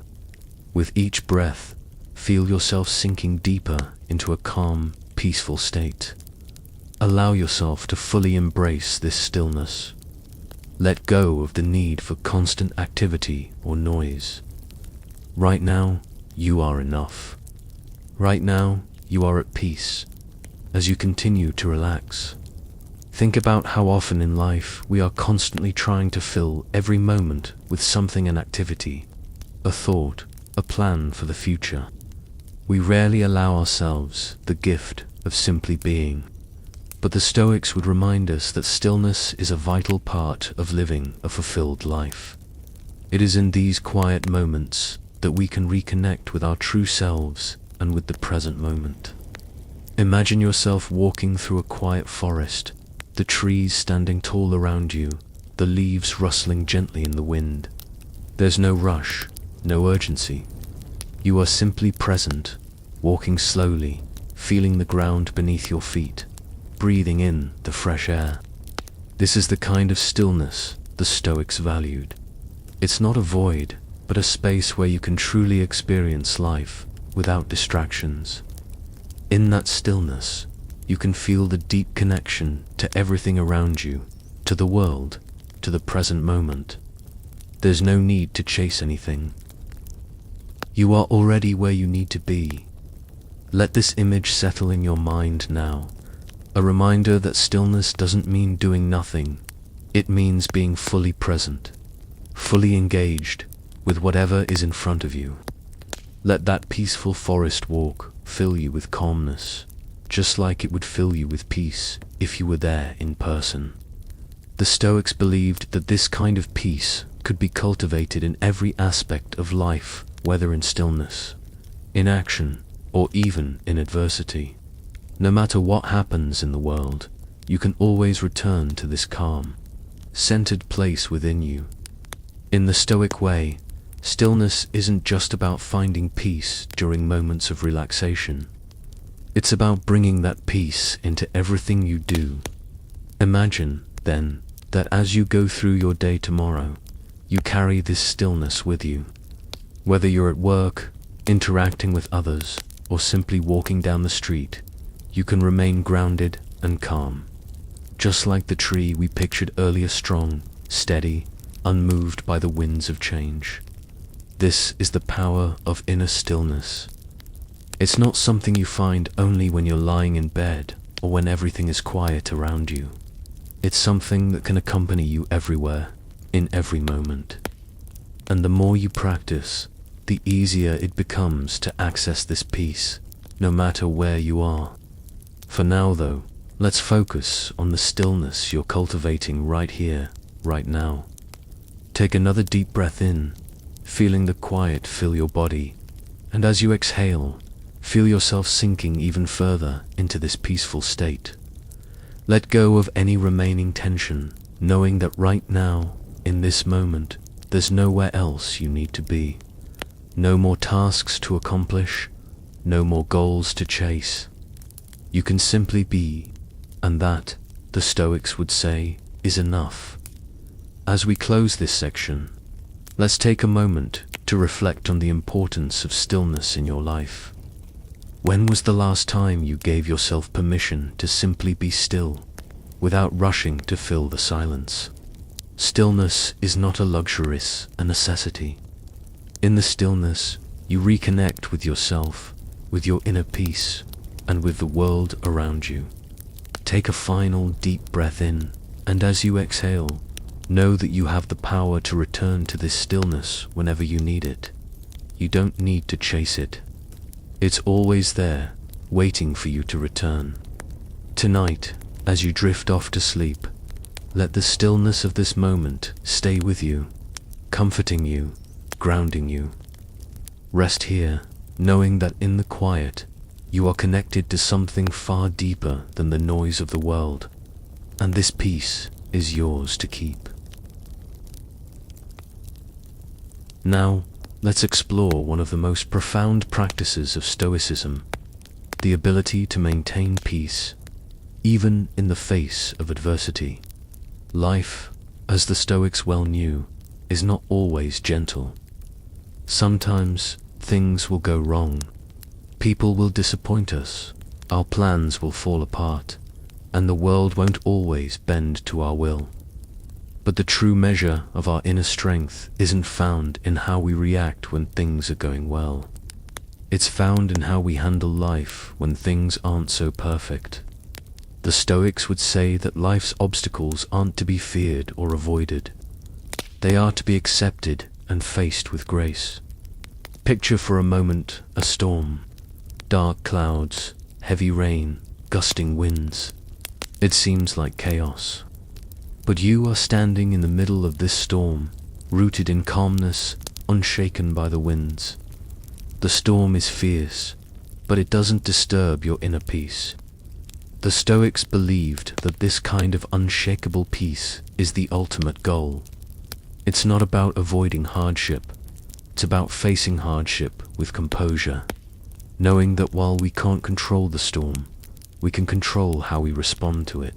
With each breath, feel yourself sinking deeper into a calm, peaceful state. Allow yourself to fully embrace this stillness. Let go of the need for constant activity or noise. Right now, you are enough. Right now, you are at peace. As you continue to relax, Think about how often in life we are constantly trying to fill every moment with something, an activity, a thought, a plan for the future. We rarely allow ourselves the gift of simply being. But the Stoics would remind us that stillness is a vital part of living a fulfilled life. It is in these quiet moments that we can reconnect with our true selves and with the present moment. Imagine yourself walking through a quiet forest, the trees standing tall around you, the leaves rustling gently in the wind. There's no rush, no urgency. You are simply present, walking slowly, feeling the ground beneath your feet, breathing in the fresh air. This is the kind of stillness the Stoics valued. It's not a void, but a space where you can truly experience life without distractions. In that stillness, you can feel the deep connection to everything around you, to the world, to the present moment. There's no need to chase anything. You are already where you need to be. Let this image settle in your mind now, a reminder that stillness doesn't mean doing nothing. It means being fully present, fully engaged with whatever is in front of you. Let that peaceful forest walk fill you with calmness, just like it would fill you with peace if you were there in person. The Stoics believed that this kind of peace could be cultivated in every aspect of life, whether in stillness, in action, or even in adversity. No matter what happens in the world, you can always return to this calm, centered place within you. In the Stoic way, stillness isn't just about finding peace during moments of relaxation. It's about bringing that peace into everything you do. Imagine, then, that as you go through your day tomorrow, you carry this stillness with you. Whether you're at work, interacting with others, or simply walking down the street, you can remain grounded and calm. Just like the tree we pictured earlier, strong, steady, unmoved by the winds of change. This is the power of inner stillness. It's not something you find only when you're lying in bed or when everything is quiet around you. It's something that can accompany you everywhere, in every moment. And the more you practice, the easier it becomes to access this peace, no matter where you are. For now though, let's focus on the stillness you're cultivating right here, right now. Take another deep breath in, feeling the quiet fill your body, and as you exhale, feel yourself sinking even further into this peaceful state. Let go of any remaining tension, knowing that right now, in this moment, there's nowhere else you need to be. No more tasks to accomplish, no more goals to chase. You can simply be, and that, the Stoics would say, is enough. As we close this section, let's take a moment to reflect on the importance of stillness in your life. When was the last time you gave yourself permission to simply be still, without rushing to fill the silence? Stillness is not a luxury, it's a necessity. In the stillness, you reconnect with yourself, with your inner peace, and with the world around you. Take a final deep breath in, and as you exhale, know that you have the power to return to this stillness whenever you need it. You don't need to chase it. It's always there, waiting for you to return. Tonight, as you drift off to sleep, let the stillness of this moment stay with you, comforting you, grounding you. Rest here, knowing that in the quiet, you are connected to something far deeper than the noise of the world, and this peace is yours to keep. Now, let's explore one of the most profound practices of Stoicism, the ability to maintain peace, even in the face of adversity. Life, as the Stoics well knew, is not always gentle. Sometimes things will go wrong, people will disappoint us, our plans will fall apart, and the world won't always bend to our will. But the true measure of our inner strength isn't found in how we react when things are going well. It's found in how we handle life when things aren't so perfect. The Stoics would say that life's obstacles aren't to be feared or avoided. They are to be accepted and faced with grace. Picture for a moment a storm. Dark clouds, heavy rain, gusting winds. It seems like chaos. But you are standing in the middle of this storm, rooted in calmness, unshaken by the winds. The storm is fierce, but it doesn't disturb your inner peace. The Stoics believed that this kind of unshakable peace is the ultimate goal. It's not about avoiding hardship. It's about facing hardship with composure, knowing that while we can't control the storm, we can control how we respond to it.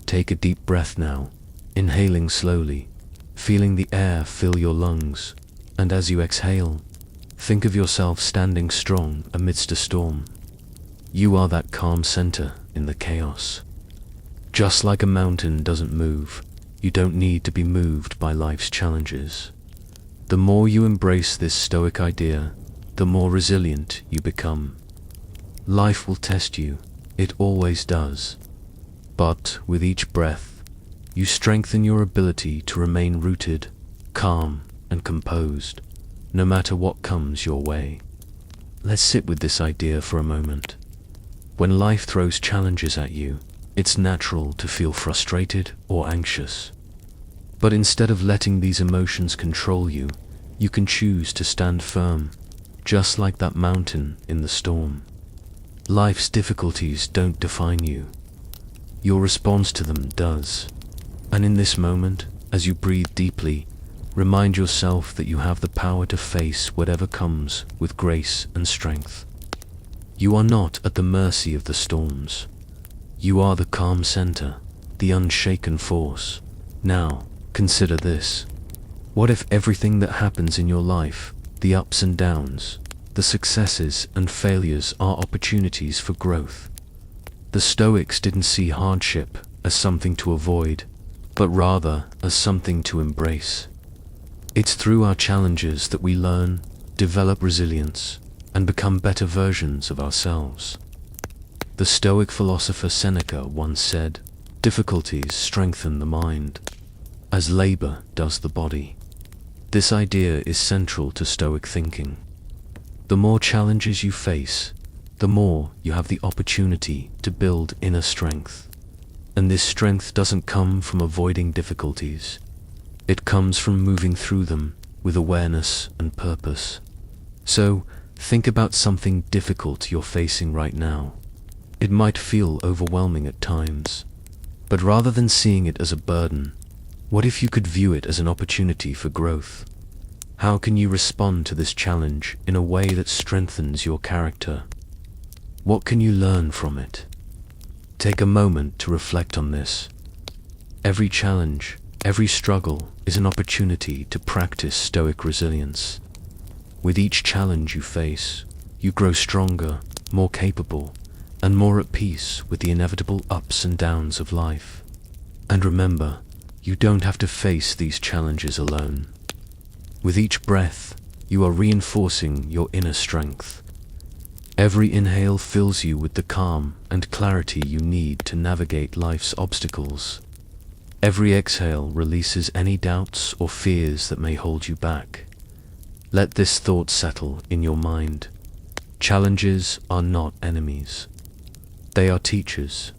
Take a deep breath now, inhaling slowly, feeling the air fill your lungs, and as you exhale, think of yourself standing strong amidst a storm. You are that calm center in the chaos. Just like a mountain doesn't move, you don't need to be moved by life's challenges. The more you embrace this Stoic idea, the more resilient you become. Life will test you, it always does. But with each breath, you strengthen your ability to remain rooted, calm, and composed, no matter what comes your way. Let's sit with this idea for a moment. When life throws challenges at you, it's natural to feel frustrated or anxious. But instead of letting these emotions control you, you can choose to stand firm, just like that mountain in the storm. Life's difficulties don't define you. Your response to them does. And in this moment, as you breathe deeply, remind yourself that you have the power to face whatever comes with grace and strength. You are not at the mercy of the storms. You are the calm center, the unshaken force. Now, consider this. What if everything that happens in your life, the ups and downs, the successes and failures, are opportunities for growth? The Stoics didn't see hardship as something to avoid, but rather as something to embrace. It's through our challenges that we learn, develop resilience, and become better versions of ourselves. The Stoic philosopher Seneca once said, "Difficulties strengthen the mind, as labor does the body." This idea is central to Stoic thinking. The more challenges you face, the more you have the opportunity to build inner strength. And this strength doesn't come from avoiding difficulties. It comes from moving through them with awareness and purpose. So, think about something difficult you're facing right now. It might feel overwhelming at times, but rather than seeing it as a burden, what if you could view it as an opportunity for growth? How can you respond to this challenge in a way that strengthens your character? What can you learn from it? Take a moment to reflect on this. Every challenge, every struggle is an opportunity to practice Stoic resilience. With each challenge you face, you grow stronger, more capable, and more at peace with the inevitable ups and downs of life. And remember, you don't have to face these challenges alone. With each breath, you are reinforcing your inner strength. Every inhale fills you with the calm and clarity you need to navigate life's obstacles. Every exhale releases any doubts or fears that may hold you back. Let this thought settle in your mind. Challenges are not enemies. They are teachers.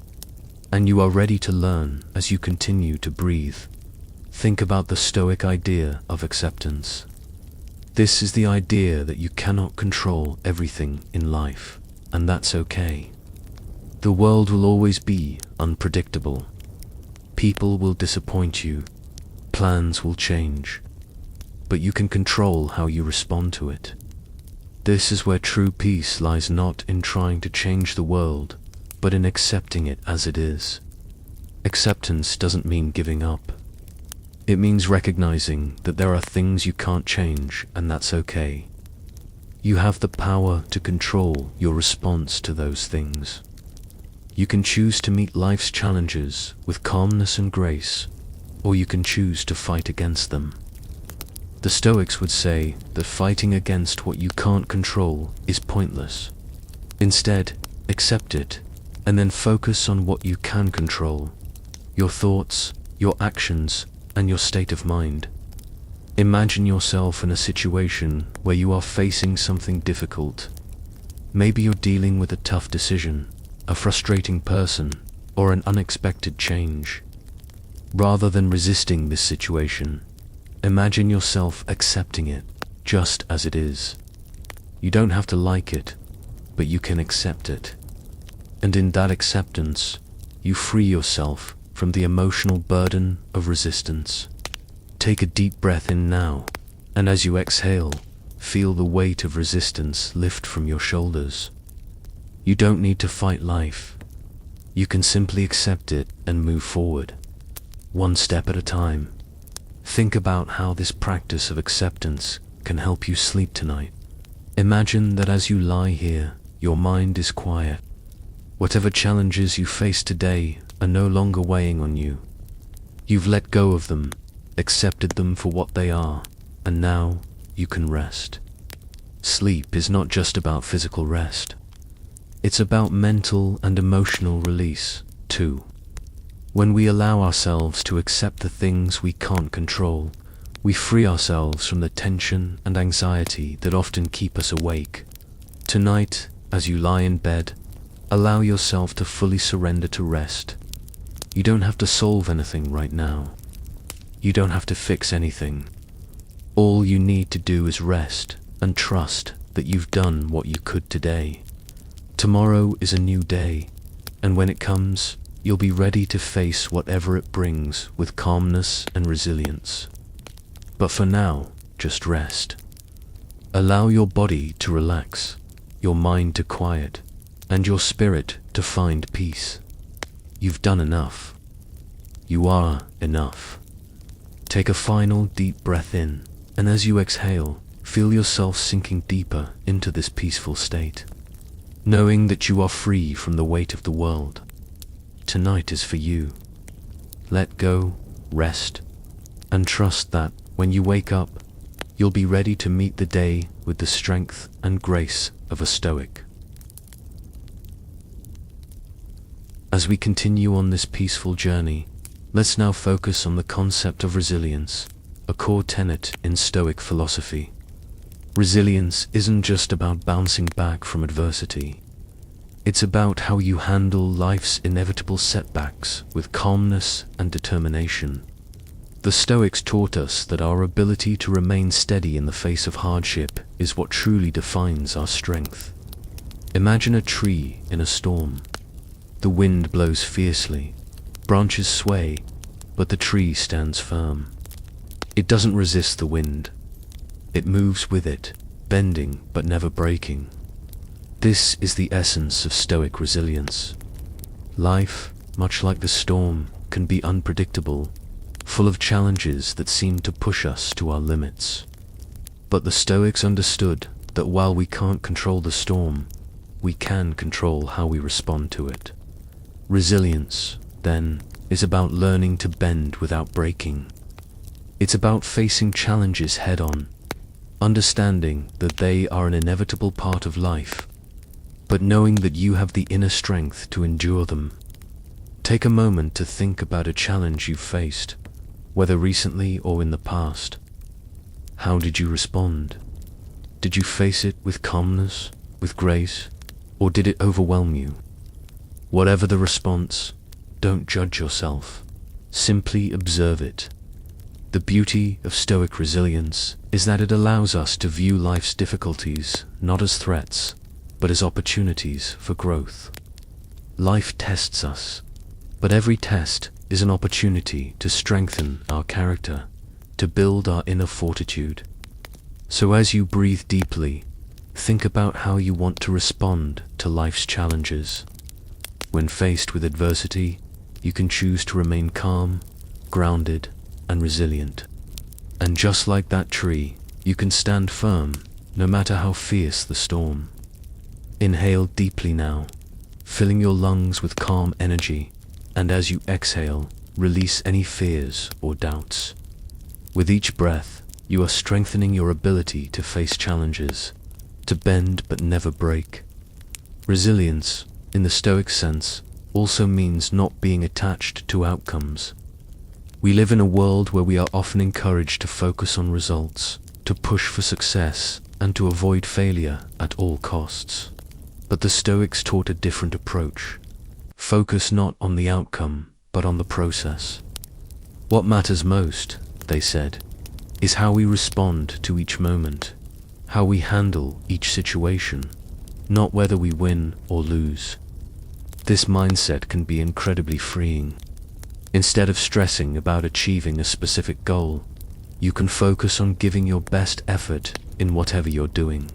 And you are ready to learn as you continue to breathe. Think about the Stoic idea of acceptance. This is the idea that you cannot control everything in life, and that's okay. The world will always be unpredictable. People will disappoint you. Plans will change. But you can control how you respond to it. This is where true peace lies, not in trying to change the world, but in accepting it as it is. Acceptance doesn't mean giving up. It means recognizing that there are things you can't change, and that's okay. You have the power to control your response to those things. You can choose to meet life's challenges with calmness and grace, or you can choose to fight against them. The Stoics would say that fighting against what you can't control is pointless. Instead, accept it and then focus on what you can control: your thoughts, your actions, and your state of mind. Imagine yourself in a situation where you are facing something difficult. Maybe you're dealing with a tough decision, a frustrating person, or an unexpected change. Rather than resisting this situation, imagine yourself accepting it just as it is. You don't have to like it, but you can accept it. And in that acceptance, you free yourself from the emotional burden of resistance. Take a deep breath in now, and as you exhale, feel the weight of resistance lift from your shoulders. You don't need to fight life. You can simply accept it and move forward, one step at a time. Think about how this practice of acceptance can help you sleep tonight. Imagine that as you lie here, your mind is quiet. Whatever challenges you face today are no longer weighing on you. You've let go of them, accepted them for what they are, and now you can rest. Sleep is not just about physical rest. It's about mental and emotional release, too. When we allow ourselves to accept the things we can't control, we free ourselves from the tension and anxiety that often keep us awake. Tonight, as you lie in bed, allow yourself to fully surrender to rest. You don't have to solve anything right now. You don't have to fix anything. All you need to do is rest and trust that you've done what you could today. Tomorrow is a new day, and when it comes, you'll be ready to face whatever it brings with calmness and resilience. But for now, just rest. Allow your body to relax, your mind to quiet, and your spirit to find peace. You've done enough. You are enough. Take a final deep breath in, and as you exhale, feel yourself sinking deeper into this peaceful state, knowing that you are free from the weight of the world. Tonight is for you. Let go, rest, and trust that when you wake up, you'll be ready to meet the day with the strength and grace of a Stoic. As we continue on this peaceful journey, let's now focus on the concept of resilience, a core tenet in Stoic philosophy. Resilience isn't just about bouncing back from adversity. It's about how you handle life's inevitable setbacks with calmness and determination. The Stoics taught us that our ability to remain steady in the face of hardship is what truly defines our strength. Imagine a tree in a storm. The wind blows fiercely, branches sway, but the tree stands firm. It doesn't resist the wind. It moves with it, bending but never breaking. This is the essence of Stoic resilience. Life, much like the storm, can be unpredictable, full of challenges that seem to push us to our limits. But the Stoics understood that while we can't control the storm, we can control how we respond to it. Resilience, then, is about learning to bend without breaking. It's about facing challenges head-on, understanding that they are an inevitable part of life, but knowing that you have the inner strength to endure them. Take a moment to think about a challenge you've faced, whether recently or in the past. How did you respond? Did you face it with calmness, with grace, or did it overwhelm you? Whatever the response, don't judge yourself. Simply observe it. The beauty of Stoic resilience is that it allows us to view life's difficulties not as threats, but as opportunities for growth. Life tests us, but every test is an opportunity to strengthen our character, to build our inner fortitude. So as you breathe deeply, think about how you want to respond to life's challenges. When faced with adversity, you can choose to remain calm, grounded, and resilient. And just like that tree, you can stand firm, no matter how fierce the storm. Inhale deeply now, filling your lungs with calm energy, and as you exhale, release any fears or doubts. With each breath, you are strengthening your ability to face challenges, to bend but never break. Resilience, in the Stoic sense, also means not being attached to outcomes. We live in a world where we are often encouraged to focus on results, to push for success, and to avoid failure at all costs. But the Stoics taught a different approach. Focus not on the outcome, but on the process. What matters most, they said, is how we respond to each moment, how we handle each situation, not whether we win or lose. This mindset can be incredibly freeing. Instead of stressing about achieving a specific goal, you can focus on giving your best effort in whatever you're doing.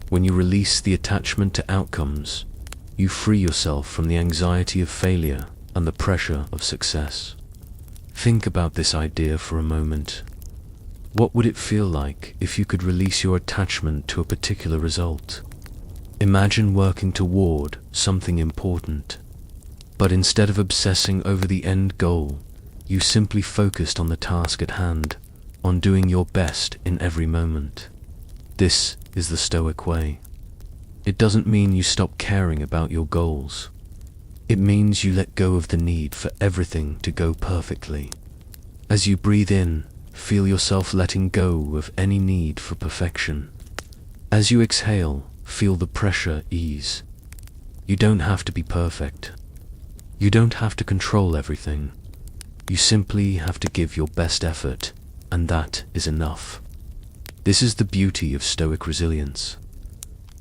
When you release the attachment to outcomes, you free yourself from the anxiety of failure and the pressure of success. Think about this idea for a moment. What would it feel like if you could release your attachment to a particular result? Imagine working toward something important, but instead of obsessing over the end goal, you simply focused on the task at hand, on doing your best in every moment. This is the Stoic way. It doesn't mean you stop caring about your goals. It means you let go of the need for everything to go perfectly. As you breathe in, feel yourself letting go of any need for perfection. As you exhale, feel the pressure ease. You don't have to be perfect. You don't have to control everything. You simply have to give your best effort, and that is enough. This is the beauty of Stoic resilience.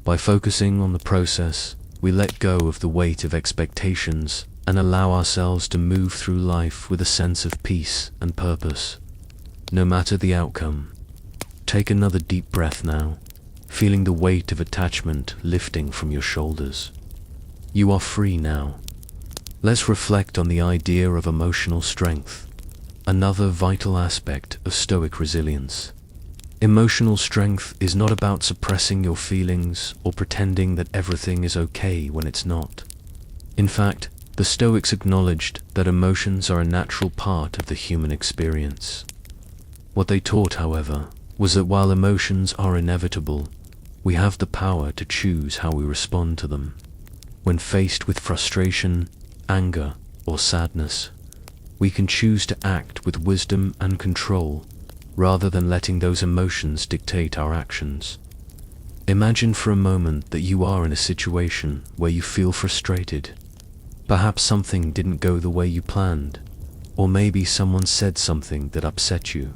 By focusing on the process, we let go of the weight of expectations and allow ourselves to move through life with a sense of peace and purpose, no matter the outcome. Take another deep breath now, feeling the weight of attachment lifting from your shoulders. You are free now. Let's reflect on the idea of emotional strength, another vital aspect of Stoic resilience. Emotional strength is not about suppressing your feelings or pretending that everything is okay when it's not. In fact, the Stoics acknowledged that emotions are a natural part of the human experience. What they taught, however, was that while emotions are inevitable, we have the power to choose how we respond to them. When faced with frustration, anger, or sadness, we can choose to act with wisdom and control, rather than letting those emotions dictate our actions. Imagine for a moment that you are in a situation where you feel frustrated. Perhaps something didn't go the way you planned, or maybe someone said something that upset you.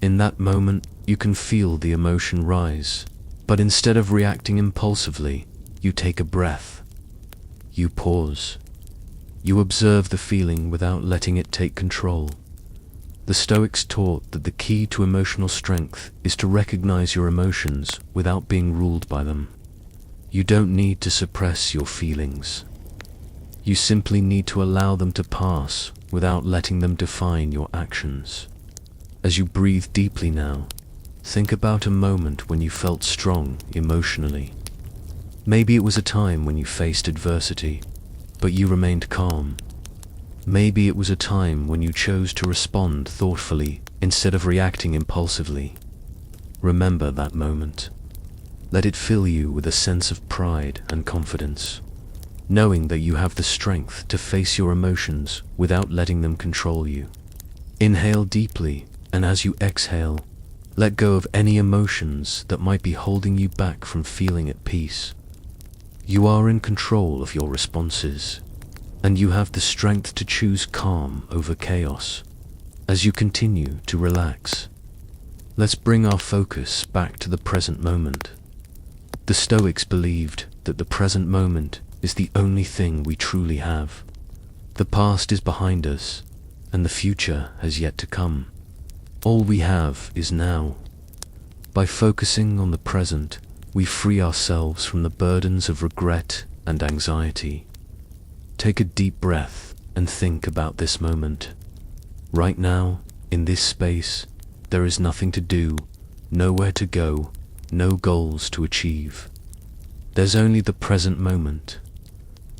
In that moment, you can feel the emotion rise, but instead of reacting impulsively, you take a breath. You pause. You observe the feeling without letting it take control. The Stoics taught that the key to emotional strength is to recognize your emotions without being ruled by them. You don't need to suppress your feelings. You simply need to allow them to pass without letting them define your actions. As you breathe deeply now, think about a moment when you felt strong emotionally. Maybe it was a time when you faced adversity, but you remained calm. Maybe it was a time when you chose to respond thoughtfully instead of reacting impulsively. Remember that moment. Let it fill you with a sense of pride and confidence, knowing that you have the strength to face your emotions without letting them control you. Inhale deeply, and as you exhale, let go of any emotions that might be holding you back from feeling at peace. You are in control of your responses, and you have the strength to choose calm over chaos. As you continue to relax, let's bring our focus back to the present moment. The Stoics believed that the present moment is the only thing we truly have. The past is behind us, and the future has yet to come. All we have is now. By focusing on the present, we free ourselves from the burdens of regret and anxiety. Take a deep breath and think about this moment. Right now, in this space, there is nothing to do, nowhere to go, no goals to achieve. There's only the present moment.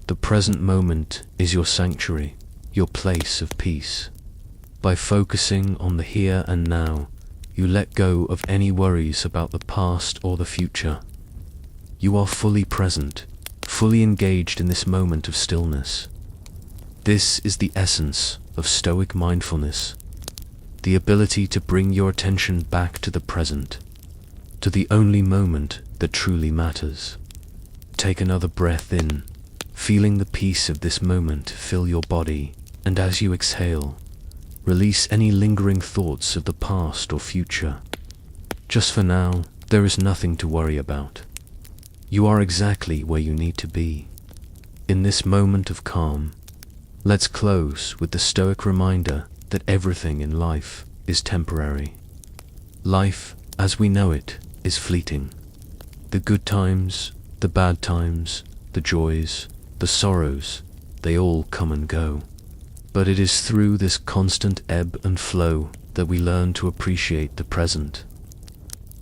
The present moment is your sanctuary, your place of peace. By focusing on the here and now, you let go of any worries about the past or the future. You are fully present, fully engaged in this moment of stillness. This is the essence of Stoic mindfulness, the ability to bring your attention back to the present, to the only moment that truly matters. Take another breath in, feeling the peace of this moment fill your body, and as you exhale, release any lingering thoughts of the past or future. Just for now, there is nothing to worry about. You are exactly where you need to be. In this moment of calm, let's close with the Stoic reminder that everything in life is temporary. Life, as we know it, is fleeting. The good times, the bad times, the joys, the sorrows, they all come and go. But it is through this constant ebb and flow that we learn to appreciate the present.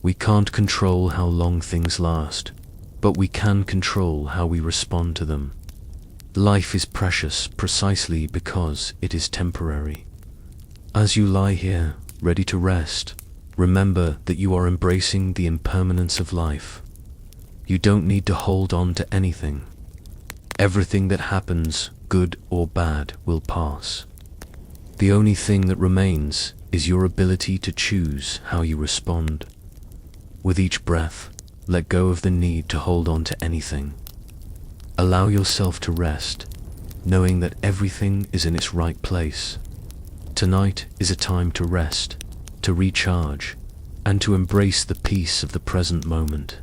We can't control how long things last, but we can control how we respond to them. Life is precious precisely because it is temporary. As you lie here, ready to rest, remember that you are embracing the impermanence of life. You don't need to hold on to anything. Everything that happens, good or bad, will pass. The only thing that remains is your ability to choose how you respond. With each breath, let go of the need to hold on to anything. Allow yourself to rest, knowing that everything is in its right place. Tonight is a time to rest, to recharge, and to embrace the peace of the present moment.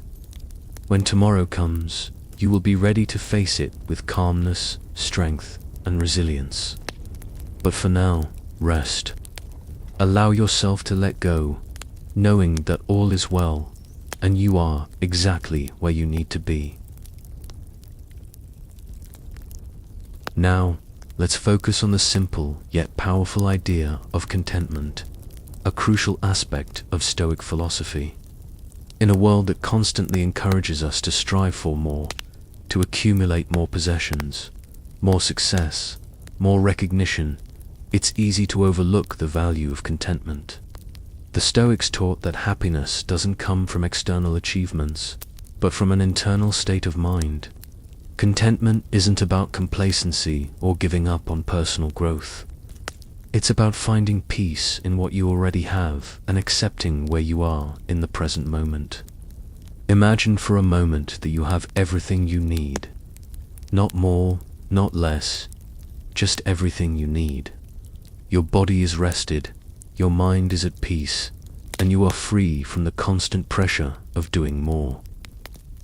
When tomorrow comes, you will be ready to face it with calmness, strength, and resilience. But for now, rest. Allow yourself to let go, knowing that all is well, and you are exactly where you need to be. Now, let's focus on the simple yet powerful idea of contentment, a crucial aspect of Stoic philosophy. In a world that constantly encourages us to strive for more, to accumulate more possessions, more success, more recognition, it's easy to overlook the value of contentment. The Stoics taught that happiness doesn't come from external achievements, but from an internal state of mind. Contentment isn't about complacency or giving up on personal growth. It's about finding peace in what you already have and accepting where you are in the present moment. Imagine for a moment that you have everything you need. Not more, not less, just everything you need. Your body is rested, your mind is at peace, and you are free from the constant pressure of doing more.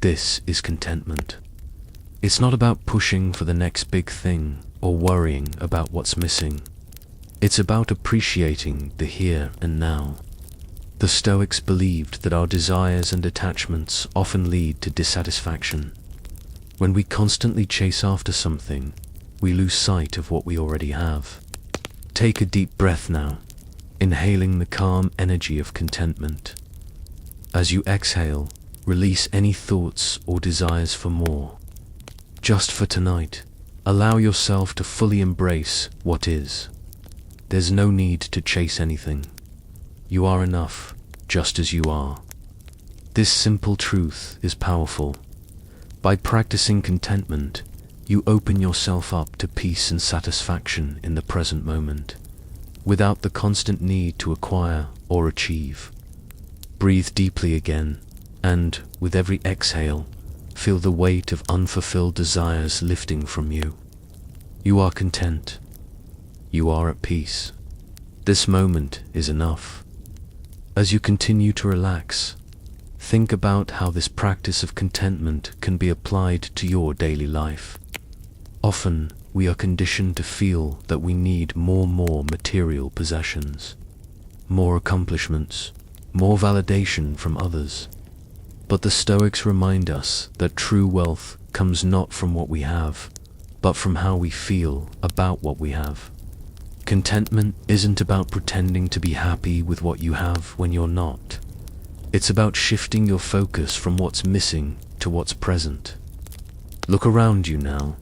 This is contentment. It's not about pushing for the next big thing or worrying about what's missing. It's about appreciating the here and now. The Stoics believed that our desires and attachments often lead to dissatisfaction. When we constantly chase after something, we lose sight of what we already have. Take a deep breath now, inhaling the calm energy of contentment. As you exhale, release any thoughts or desires for more. Just for tonight, allow yourself to fully embrace what is. There's no need to chase anything. You are enough, just as you are. This simple truth is powerful. By practicing contentment, you open yourself up to peace and satisfaction in the present moment, without the constant need to acquire or achieve. Breathe deeply again, and, with every exhale, feel the weight of unfulfilled desires lifting from you. You are content. You are at peace. This moment is enough. As you continue to relax, think about how this practice of contentment can be applied to your daily life. Often, we are conditioned to feel that we need more material possessions, more accomplishments, more validation from others. But the Stoics remind us that true wealth comes not from what we have, but from how we feel about what we have. Contentment isn't about pretending to be happy with what you have when you're not. It's about shifting your focus from what's missing to what's present. Look around you now.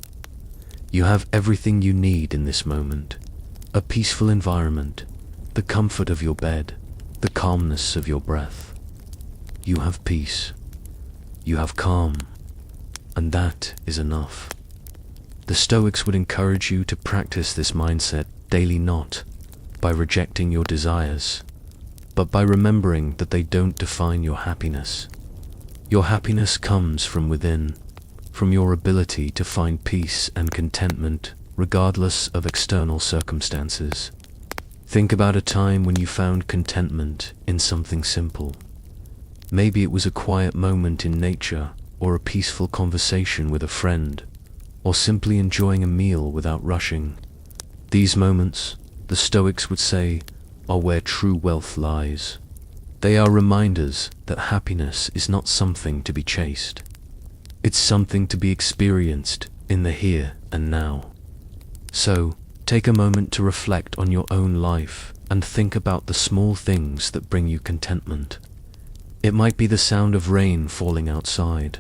You have everything you need in this moment. A peaceful environment, the comfort of your bed, the calmness of your breath. You have peace. You have calm. and that is enough. The Stoics would encourage you to practice this mindset daily, not by rejecting your desires, but by remembering that they don't define your happiness. Your happiness comes from within, from your ability to find peace and contentment regardless of external circumstances. Think about a time when you found contentment in something simple. Maybe it was a quiet moment in nature, or a peaceful conversation with a friend, or simply enjoying a meal without rushing. These moments, the Stoics would say, are where true wealth lies. They are reminders that happiness is not something to be chased. It's something to be experienced in the here and now. So, take a moment to reflect on your own life and think about the small things that bring you contentment. It might be the sound of rain falling outside,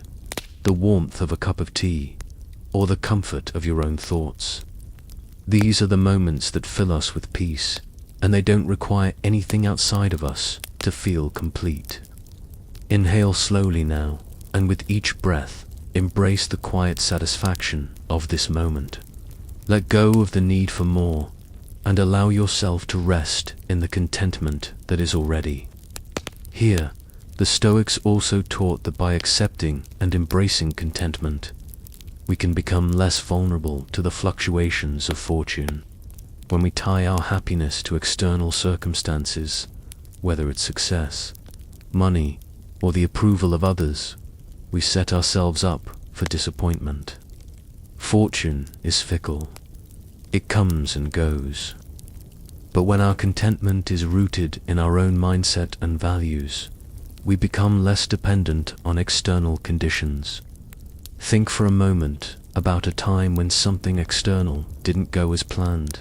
the warmth of a cup of tea, or the comfort of your own thoughts. These are the moments that fill us with peace, and they don't require anything outside of us to feel complete. Inhale slowly now, and with each breath, embrace the quiet satisfaction of this moment. Let go of the need for more, and allow yourself to rest in the contentment that is already here. The Stoics also taught that by accepting and embracing contentment, we can become less vulnerable to the fluctuations of fortune. When we tie our happiness to external circumstances, whether it's success, money, or the approval of others, we set ourselves up for disappointment. Fortune is fickle. It comes and goes. But when our contentment is rooted in our own mindset and values, we become less dependent on external conditions. Think for a moment about a time when something external didn't go as planned.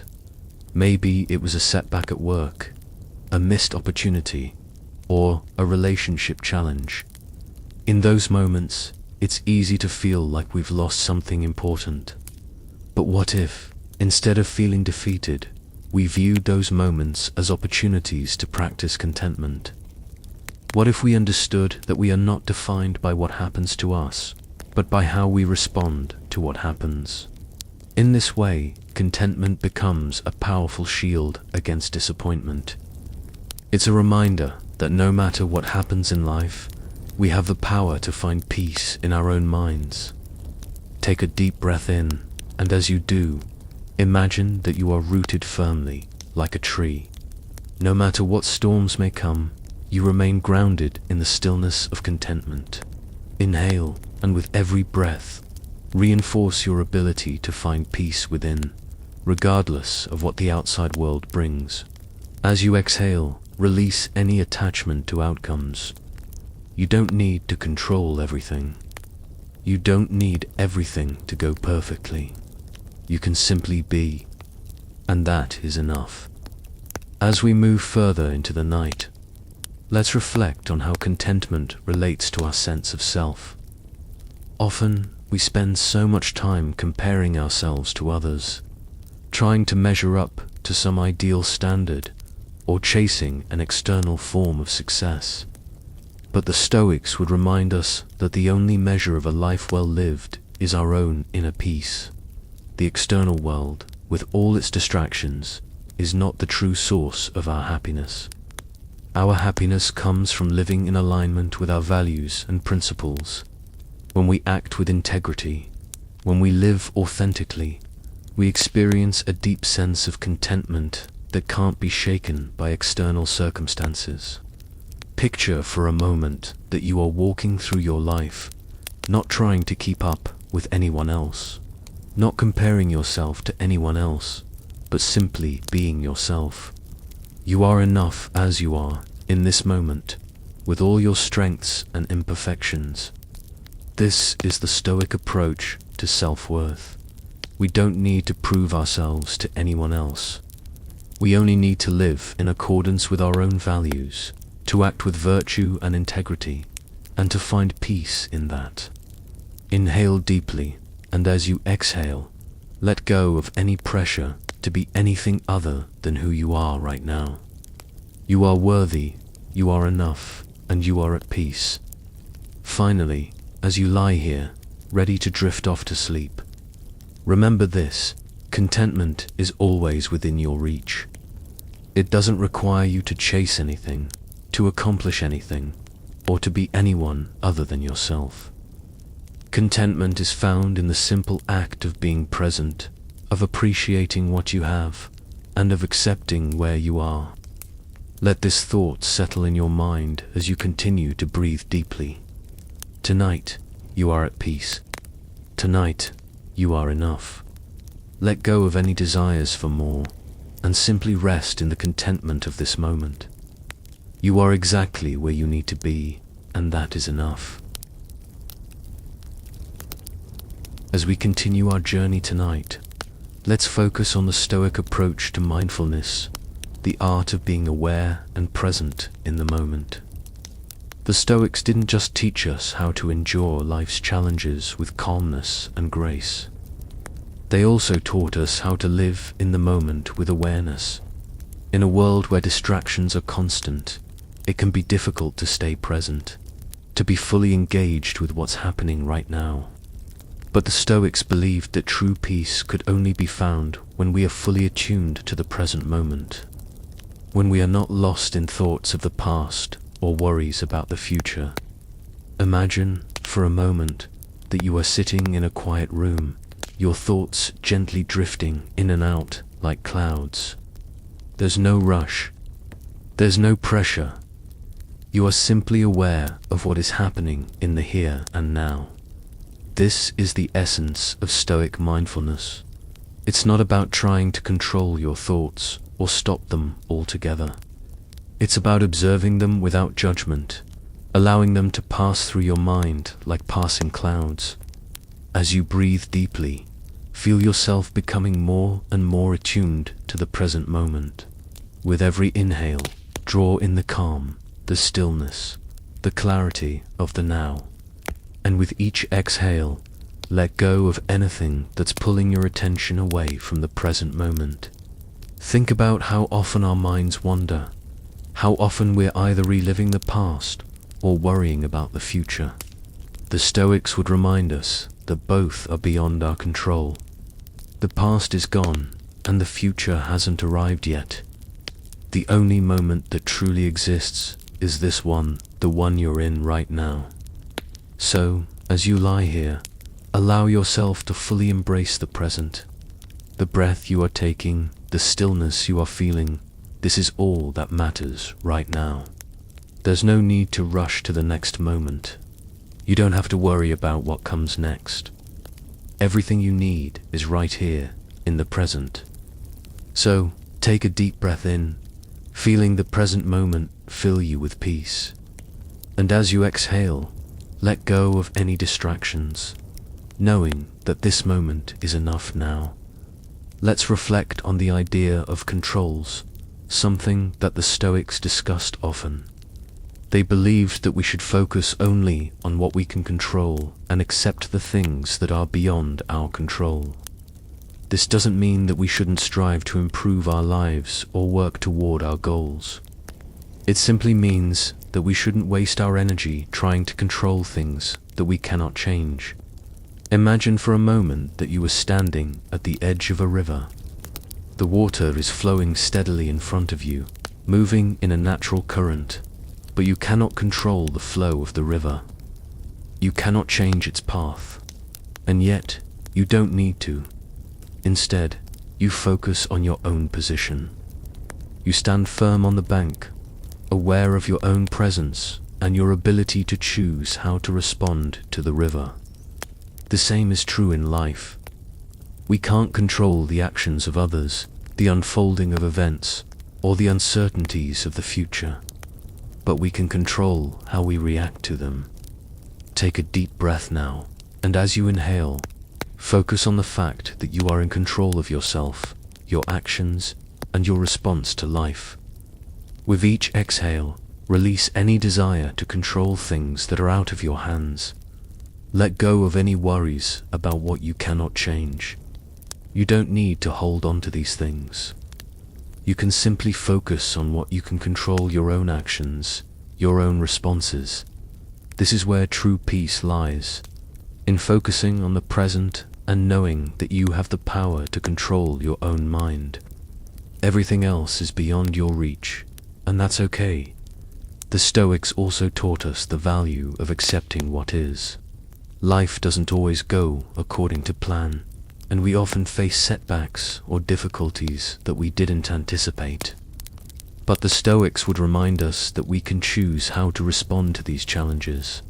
Maybe it was a setback at work, a missed opportunity, or a relationship challenge. In those moments, it's easy to feel like we've lost something important. But what if, instead of feeling defeated, we viewed those moments as opportunities to practice contentment? What if we understood that we are not defined by what happens to us, but by how we respond to what happens? In this way, contentment becomes a powerful shield against disappointment. It's a reminder that no matter what happens in life, we have the power to find peace in our own minds. Take a deep breath in, and as you do, imagine that you are rooted firmly, like a tree. No matter what storms may come, you remain grounded in the stillness of contentment. Inhale, and with every breath, reinforce your ability to find peace within, regardless of what the outside world brings. As you exhale, release any attachment to outcomes. You don't need to control everything. You don't need everything to go perfectly. You can simply be, and that is enough. As we move further into the night, let's reflect on how contentment relates to our sense of self. Often, we spend so much time comparing ourselves to others, trying to measure up to some ideal standard, or chasing an external form of success. But the Stoics would remind us that the only measure of a life well lived is our own inner peace. The external world, with all its distractions, is not the true source of our happiness. Our happiness comes from living in alignment with our values and principles. When we act with integrity, when we live authentically, we experience a deep sense of contentment that can't be shaken by external circumstances. Picture for a moment that you are walking through your life, not trying to keep up with anyone else, not comparing yourself to anyone else, but simply being yourself. You are enough as you are in this moment, with all your strengths and imperfections. This is the Stoic approach to self-worth. We don't need to prove ourselves to anyone else. We only need to live in accordance with our own values, to act with virtue and integrity, and to find peace in that. Inhale deeply, and as you exhale, let go of any pressure to be anything other than who you are right now. You are worthy, you are enough, and you are at peace. Finally, as you lie here, ready to drift off to sleep. Remember this: contentment is always within your reach. It doesn't require you to chase anything, to accomplish anything, or to be anyone other than yourself. Contentment is found in the simple act of being present, of appreciating what you have, and of accepting where you are. Let this thought settle in your mind as you continue to breathe deeply. Tonight, you are at peace. Tonight, you are enough. Let go of any desires for more, and simply rest in the contentment of this moment. You are exactly where you need to be, and that is enough. As we continue our journey tonight, let's focus on the Stoic approach to mindfulness, the art of being aware and present in the moment. The Stoics didn't just teach us how to endure life's challenges with calmness and grace. They also taught us how to live in the moment with awareness. In a world where distractions are constant, it can be difficult to stay present, to be fully engaged with what's happening right now. But the Stoics believed that true peace could only be found when we are fully attuned to the present moment, when we are not lost in thoughts of the past or worries about the future. Imagine, for a moment, that you are sitting in a quiet room, your thoughts gently drifting in and out like clouds. There's no rush. There's no pressure. You are simply aware of what is happening in the here and now. This is the essence of Stoic mindfulness. It's not about trying to control your thoughts or stop them altogether. It's about observing them without judgment, allowing them to pass through your mind like passing clouds. As you breathe deeply, feel yourself becoming more and more attuned to the present moment. With every inhale, draw in the calm, the stillness, the clarity of the now. And with each exhale, let go of anything that's pulling your attention away from the present moment. Think about how often our minds wander, how often we're either reliving the past or worrying about the future. The Stoics would remind us that both are beyond our control. The past is gone, and the future hasn't arrived yet. The only moment that truly exists is this one, the one you're in right now. So, as you lie here, allow yourself to fully embrace the present. The breath you are taking, the stillness you are feeling, this is all that matters right now. There's no need to rush to the next moment. You don't have to worry about what comes next. Everything you need is right here, in the present. So, take a deep breath in, feeling the present moment fill you with peace. And as you exhale, let go of any distractions, knowing that this moment is enough now. Let's reflect on the idea of controls, something that the Stoics discussed often. They believed that we should focus only on what we can control and accept the things that are beyond our control. This doesn't mean that we shouldn't strive to improve our lives or work toward our goals. It simply means that we shouldn't waste our energy trying to control things that we cannot change. Imagine for a moment that you are standing at the edge of a river. The water is flowing steadily in front of you, moving in a natural current, but you cannot control the flow of the river. You cannot change its path, and yet you don't need to. Instead, you focus on your own position. You stand firm on the bank, aware of your own presence and your ability to choose how to respond to the river. The same is true in life. We can't control the actions of others, the unfolding of events, or the uncertainties of the future, but we can control how we react to them. Take a deep breath now, and as you inhale, focus on the fact that you are in control of yourself, your actions, and your response to life. With each exhale, release any desire to control things that are out of your hands. Let go of any worries about what you cannot change. You don't need to hold on to these things. You can simply focus on what you can control: your own actions, your own responses. This is where true peace lies. in focusing on the present and knowing that you have the power to control your own mind. Everything else is beyond your reach, and that's okay. The Stoics also taught us the value of accepting what is. Life doesn't always go according to plan, and we often face setbacks or difficulties that we didn't anticipate. But the Stoics would remind us that we can choose how to respond to these challenges.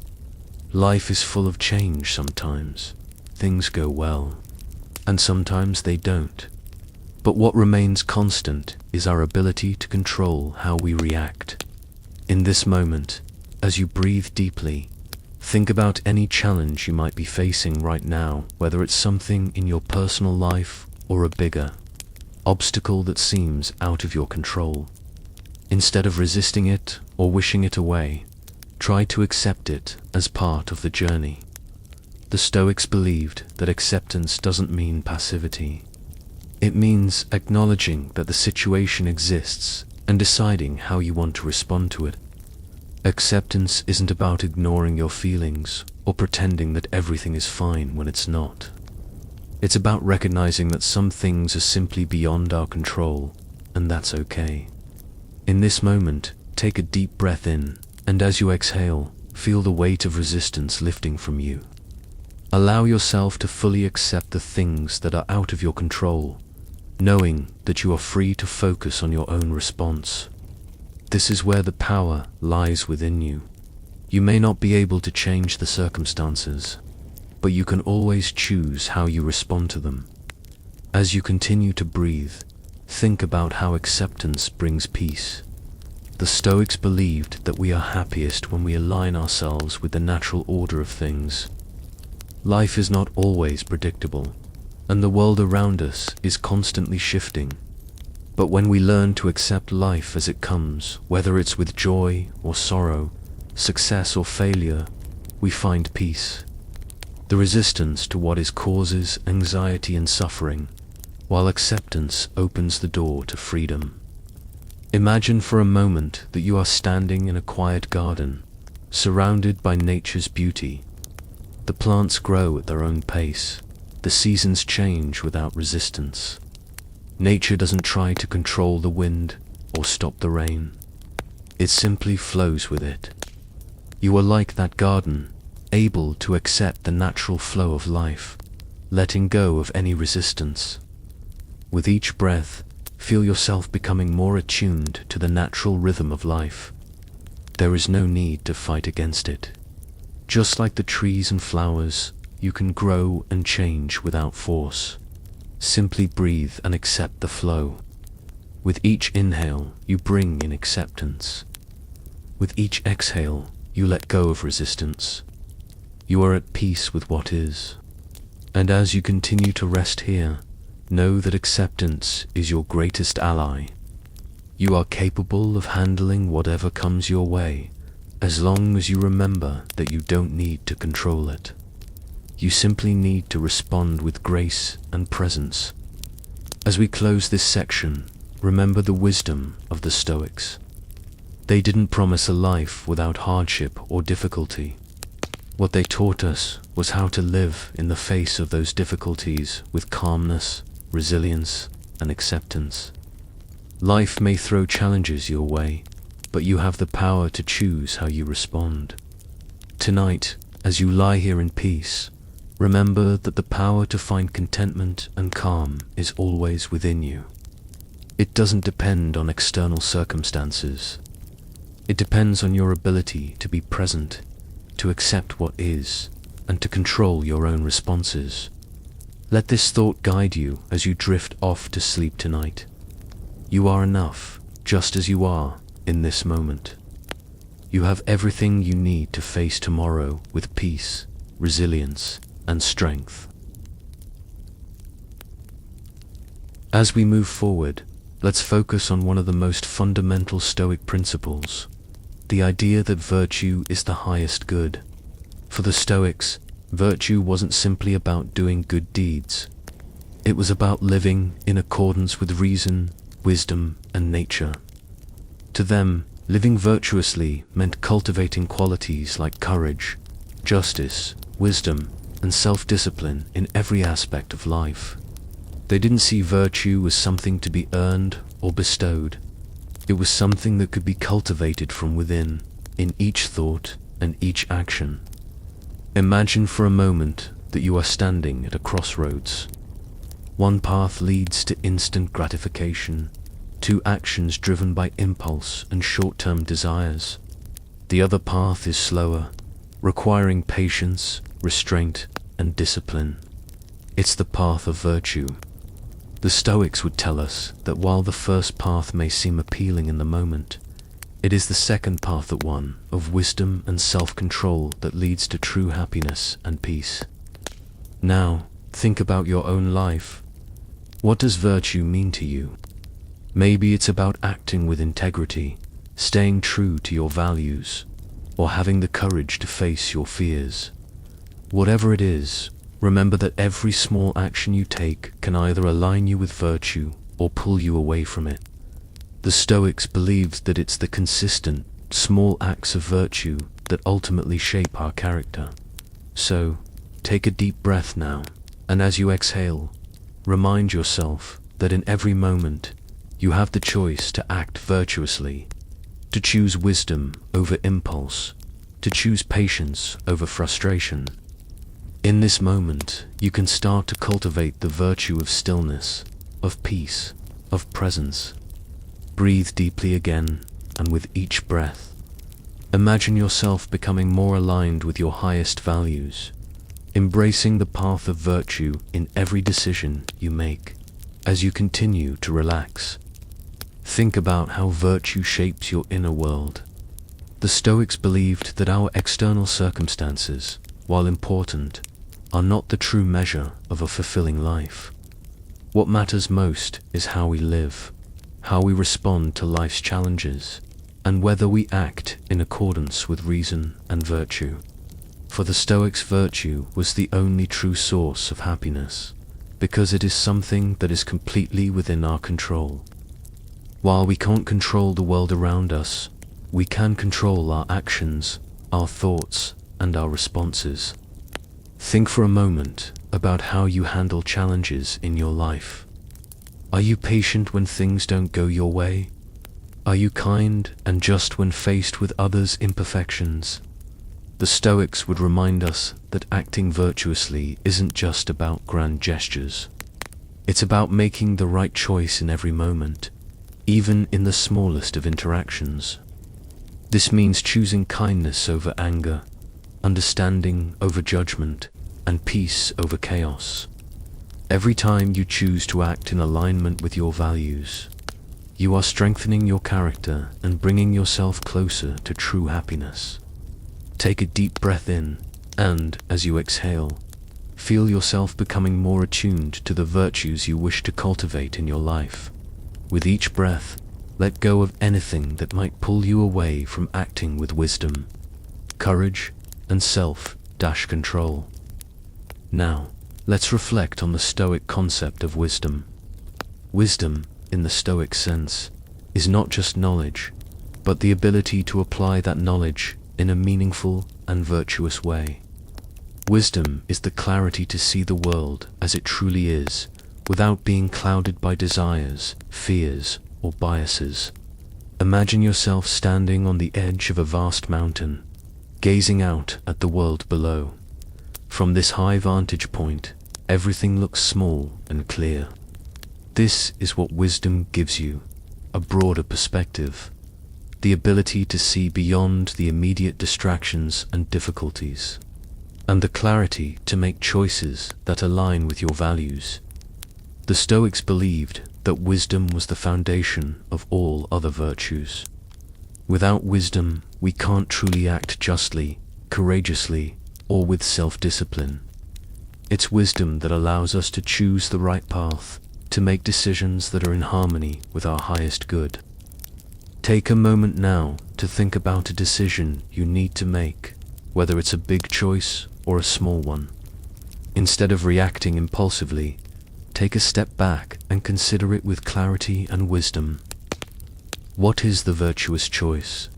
Life is full of change sometimes. Things go well, and sometimes they don't. But what remains constant is our ability to control how we react. In this moment, as you breathe deeply, think about any challenge you might be facing right now, whether it's something in your personal life or a bigger obstacle that seems out of your control. Instead of resisting it or wishing it away, try to accept it as part of the journey. The Stoics believed that acceptance doesn't mean passivity. It means acknowledging that the situation exists and deciding how you want to respond to it. Acceptance isn't about ignoring your feelings or pretending that everything is fine when it's not. It's about recognizing that some things are simply beyond our control, and that's okay. In this moment, take a deep breath in, and as you exhale, feel the weight of resistance lifting from you. Allow yourself to fully accept the things that are out of your control, knowing that you are free to focus on your own response. This is where the power lies within you. You may not be able to change the circumstances, but you can always choose how you respond to them. As you continue to breathe, think about how acceptance brings peace. The Stoics believed that we are happiest when we align ourselves with the natural order of things. Life is not always predictable, and the world around us is constantly shifting. But when we learn to accept life as it comes, whether it's with joy or sorrow, success or failure, we find peace. The resistance to what is causes anxiety and suffering, while acceptance opens the door to freedom. Imagine for a moment that you are standing in a quiet garden, surrounded by nature's beauty. The plants grow at their own pace. The seasons change without resistance. Nature doesn't try to control the wind or stop the rain. It simply flows with it. You are like that garden, able to accept the natural flow of life, letting go of any resistance. With each breath, feel yourself becoming more attuned to the natural rhythm of life. There is no need to fight against it. Just like the trees and flowers, you can grow and change without force. Simply breathe and accept the flow. With each inhale, you bring in acceptance. With each exhale, you let go of resistance. You are at peace with what is. And as you continue to rest here, know that acceptance is your greatest ally. You are capable of handling whatever comes your way, as long as you remember that you don't need to control it. You simply need to respond with grace and presence. As we close this section, remember the wisdom of the Stoics. They didn't promise a life without hardship or difficulty. What they taught us was how to live in the face of those difficulties with calmness, resilience, and acceptance. Life may throw challenges your way, but you have the power to choose how you respond. Tonight, as you lie here in peace, remember that the power to find contentment and calm is always within you. It doesn't depend on external circumstances. It depends on your ability to be present, to accept what is, and to control your own responses. Let this thought guide you as you drift off to sleep tonight. You are enough, just as you are, in this moment. You have everything you need to face tomorrow with peace, resilience, and strength. As we move forward, let's focus on one of the most fundamental Stoic principles, the idea that virtue is the highest good. For the Stoics, virtue wasn't simply about doing good deeds. It was about living in accordance with reason, wisdom, and nature. To them, living virtuously meant cultivating qualities like courage, justice, wisdom, and self-discipline in every aspect of life. They didn't see virtue as something to be earned or bestowed. It was something that could be cultivated from within, in each thought and each action. Imagine for a moment that you are standing at a crossroads. One path leads to instant gratification, two actions driven by impulse and short-term desires. The other path is slower, requiring patience, restraint, and discipline. It's the path of virtue. The Stoics would tell us that while the first path may seem appealing in the moment, it is the second path, that one of wisdom and self-control, that leads to true happiness and peace. Now, think about your own life. What does virtue mean to you? Maybe it's about acting with integrity, staying true to your values, or having the courage to face your fears. Whatever it is, remember that every small action you take can either align you with virtue or pull you away from it. The Stoics believed that it's the consistent, small acts of virtue that ultimately shape our character. So, take a deep breath now, and as you exhale, remind yourself that in every moment, you have the choice to act virtuously, to choose wisdom over impulse, to choose patience over frustration. In this moment, you can start to cultivate the virtue of stillness, of peace, of presence. Breathe deeply again, and with each breath, imagine yourself becoming more aligned with your highest values, embracing the path of virtue in every decision you make. As you continue to relax, think about how virtue shapes your inner world. The Stoics believed that our external circumstances, while important, are not the true measure of a fulfilling life. What matters most is how we live, how we respond to life's challenges, and whether we act in accordance with reason and virtue. For the Stoics, virtue was the only true source of happiness, because it is something that is completely within our control. While we can't control the world around us, we can control our actions, our thoughts, and our responses. Think for a moment about how you handle challenges in your life. Are you patient when things don't go your way? Are you kind and just when faced with others' imperfections? The Stoics would remind us that acting virtuously isn't just about grand gestures. It's about making the right choice in every moment, even in the smallest of interactions. This means choosing kindness over anger, understanding over judgment, and peace over chaos. Every time you choose to act in alignment with your values, you are strengthening your character and bringing yourself closer to true happiness. Take a deep breath in, and, as you exhale, feel yourself becoming more attuned to the virtues you wish to cultivate in your life. With each breath, let go of anything that might pull you away from acting with wisdom, courage, and self-control. Now, let's reflect on the Stoic concept of wisdom. Wisdom, in the Stoic sense, is not just knowledge, but the ability to apply that knowledge in a meaningful and virtuous way. Wisdom is the clarity to see the world as it truly is, without being clouded by desires, fears, or biases. Imagine yourself standing on the edge of a vast mountain, gazing out at the world below. From this high vantage point, everything looks small and clear. This is what wisdom gives you, a broader perspective, the ability to see beyond the immediate distractions and difficulties, and the clarity to make choices that align with your values. The Stoics believed that wisdom was the foundation of all other virtues. Without wisdom, we can't truly act justly, courageously, or with self-discipline. It's wisdom that allows us to choose the right path, to make decisions that are in harmony with our highest good. Take a moment now to think about a decision you need to make, whether it's a big choice or a small one. Instead of reacting impulsively, take a step back and consider it with clarity and wisdom. What is the virtuous choice?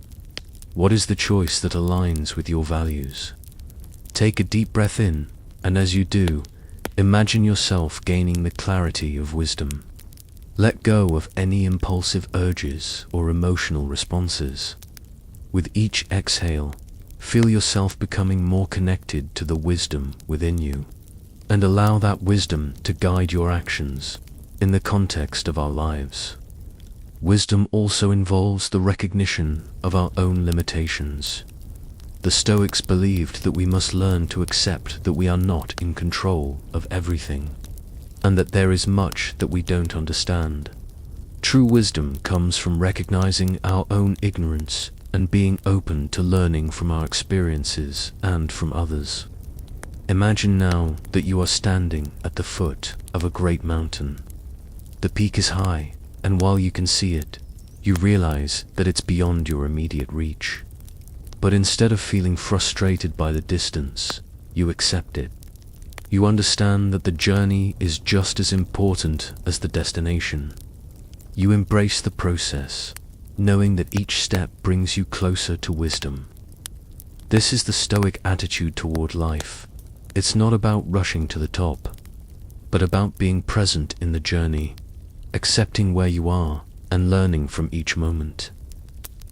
What is the choice that aligns with your values? Take a deep breath in And as you do, imagine yourself gaining the clarity of wisdom. Let go of any impulsive urges or emotional responses. With each exhale, feel yourself becoming more connected to the wisdom within you, and allow that wisdom to guide your actions in the context of our lives. Wisdom also involves the recognition of our own limitations. The Stoics believed that we must learn to accept that we are not in control of everything, and that there is much that we don't understand. True wisdom comes from recognizing our own ignorance and being open to learning from our experiences and from others. Imagine now that you are standing at the foot of a great mountain. The peak is high, and while you can see it, you realize that it's beyond your immediate reach. But instead of feeling frustrated by the distance, you accept it. You understand that the journey is just as important as the destination. You embrace the process, knowing that each step brings you closer to wisdom. This is the Stoic attitude toward life. It's not about rushing to the top, but about being present in the journey, accepting where you are, and learning from each moment.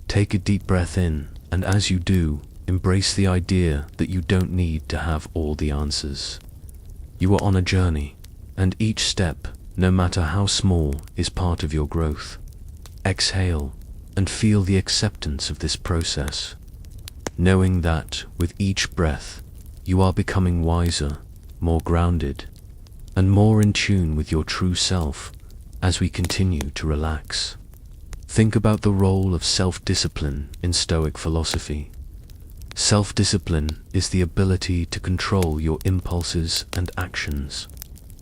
Take a deep breath in, and as you do, embrace the idea that you don't need to have all the answers. You are on a journey, and each step, no matter how small, is part of your growth. Exhale, and feel the acceptance of this process, knowing that, with each breath, you are becoming wiser, more grounded, and more in tune with your true self as we continue to relax. Think about the role of self-discipline in Stoic philosophy. Self-discipline is the ability to control your impulses and actions,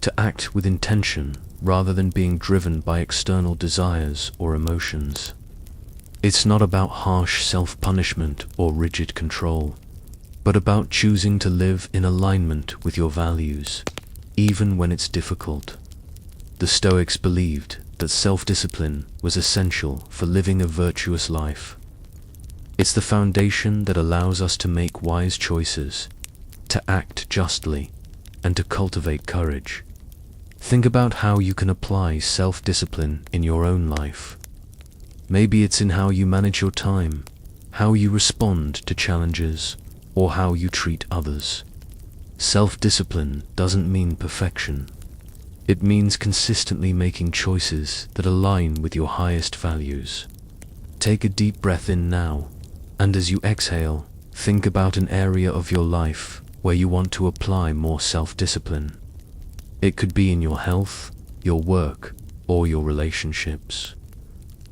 to act with intention rather than being driven by external desires or emotions. It's not about harsh self-punishment or rigid control, but about choosing to live in alignment with your values, even when it's difficult. The Stoics believed that self-discipline was essential for living a virtuous life. It's the foundation that allows us to make wise choices, to act justly, and to cultivate courage. Think about how you can apply self-discipline in your own life. Maybe it's in how you manage your time, how you respond to challenges, or how you treat others. Self-discipline doesn't mean perfection. It means consistently making choices that align with your highest values. Take a deep breath in now, and as you exhale, think about an area of your life where you want to apply more self-discipline. It could be in your health, your work, or your relationships.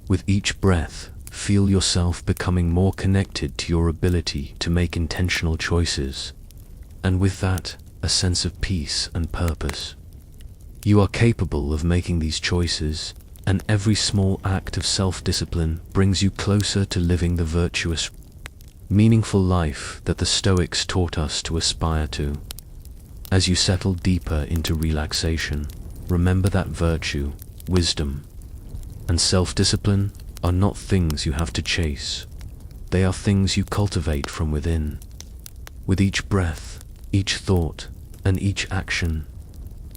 With each breath, feel yourself becoming more connected to your ability to make intentional choices, and with that, a sense of peace and purpose. You are capable of making these choices, and every small act of self-discipline brings you closer to living the virtuous, meaningful life that the Stoics taught us to aspire to. As you settle deeper into relaxation, remember that virtue, wisdom, and self-discipline are not things you have to chase. They are things you cultivate from within. With each breath, each thought, and each action,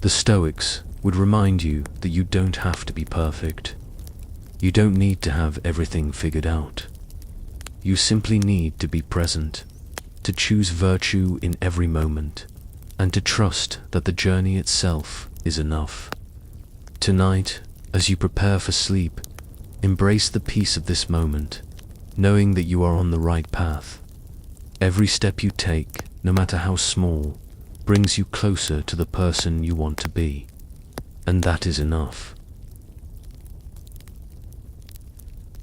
the Stoics would remind you that you don't have to be perfect. You don't need to have everything figured out. You simply need to be present, to choose virtue in every moment, and to trust that the journey itself is enough. Tonight, as you prepare for sleep, embrace the peace of this moment, knowing that you are on the right path. Every step you take, no matter how small, brings you closer to the person you want to be, and that is enough.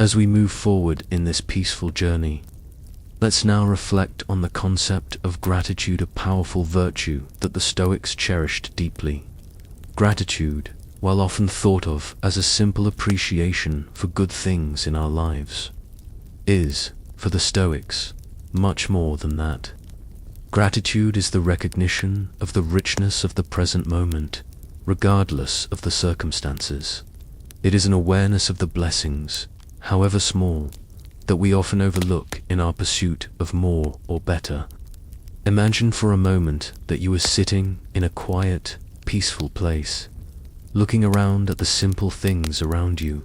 As we move forward in this peaceful journey, let's now reflect on the concept of gratitude, a powerful virtue that the Stoics cherished deeply. Gratitude, while often thought of as a simple appreciation for good things in our lives, is, for the Stoics, much more than that. Gratitude is the recognition of the richness of the present moment, regardless of the circumstances. It is an awareness of the blessings, however small, that we often overlook in our pursuit of more or better. Imagine for a moment that you are sitting in a quiet, peaceful place, looking around at the simple things around you,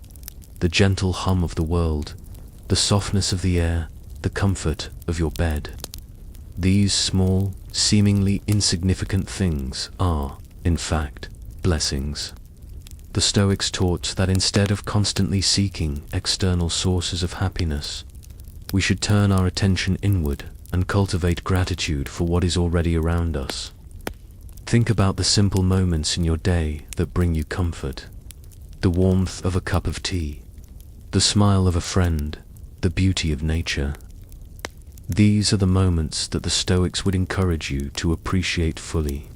the gentle hum of the world, the softness of the air, the comfort of your bed. These small, seemingly insignificant things are, in fact, blessings. The Stoics taught that instead of constantly seeking external sources of happiness, we should turn our attention inward and cultivate gratitude for what is already around us. Think about the simple moments in your day that bring you comfort. The warmth of a cup of tea, the smile of a friend, the beauty of nature. These are the moments that the Stoics would encourage you to appreciate fully.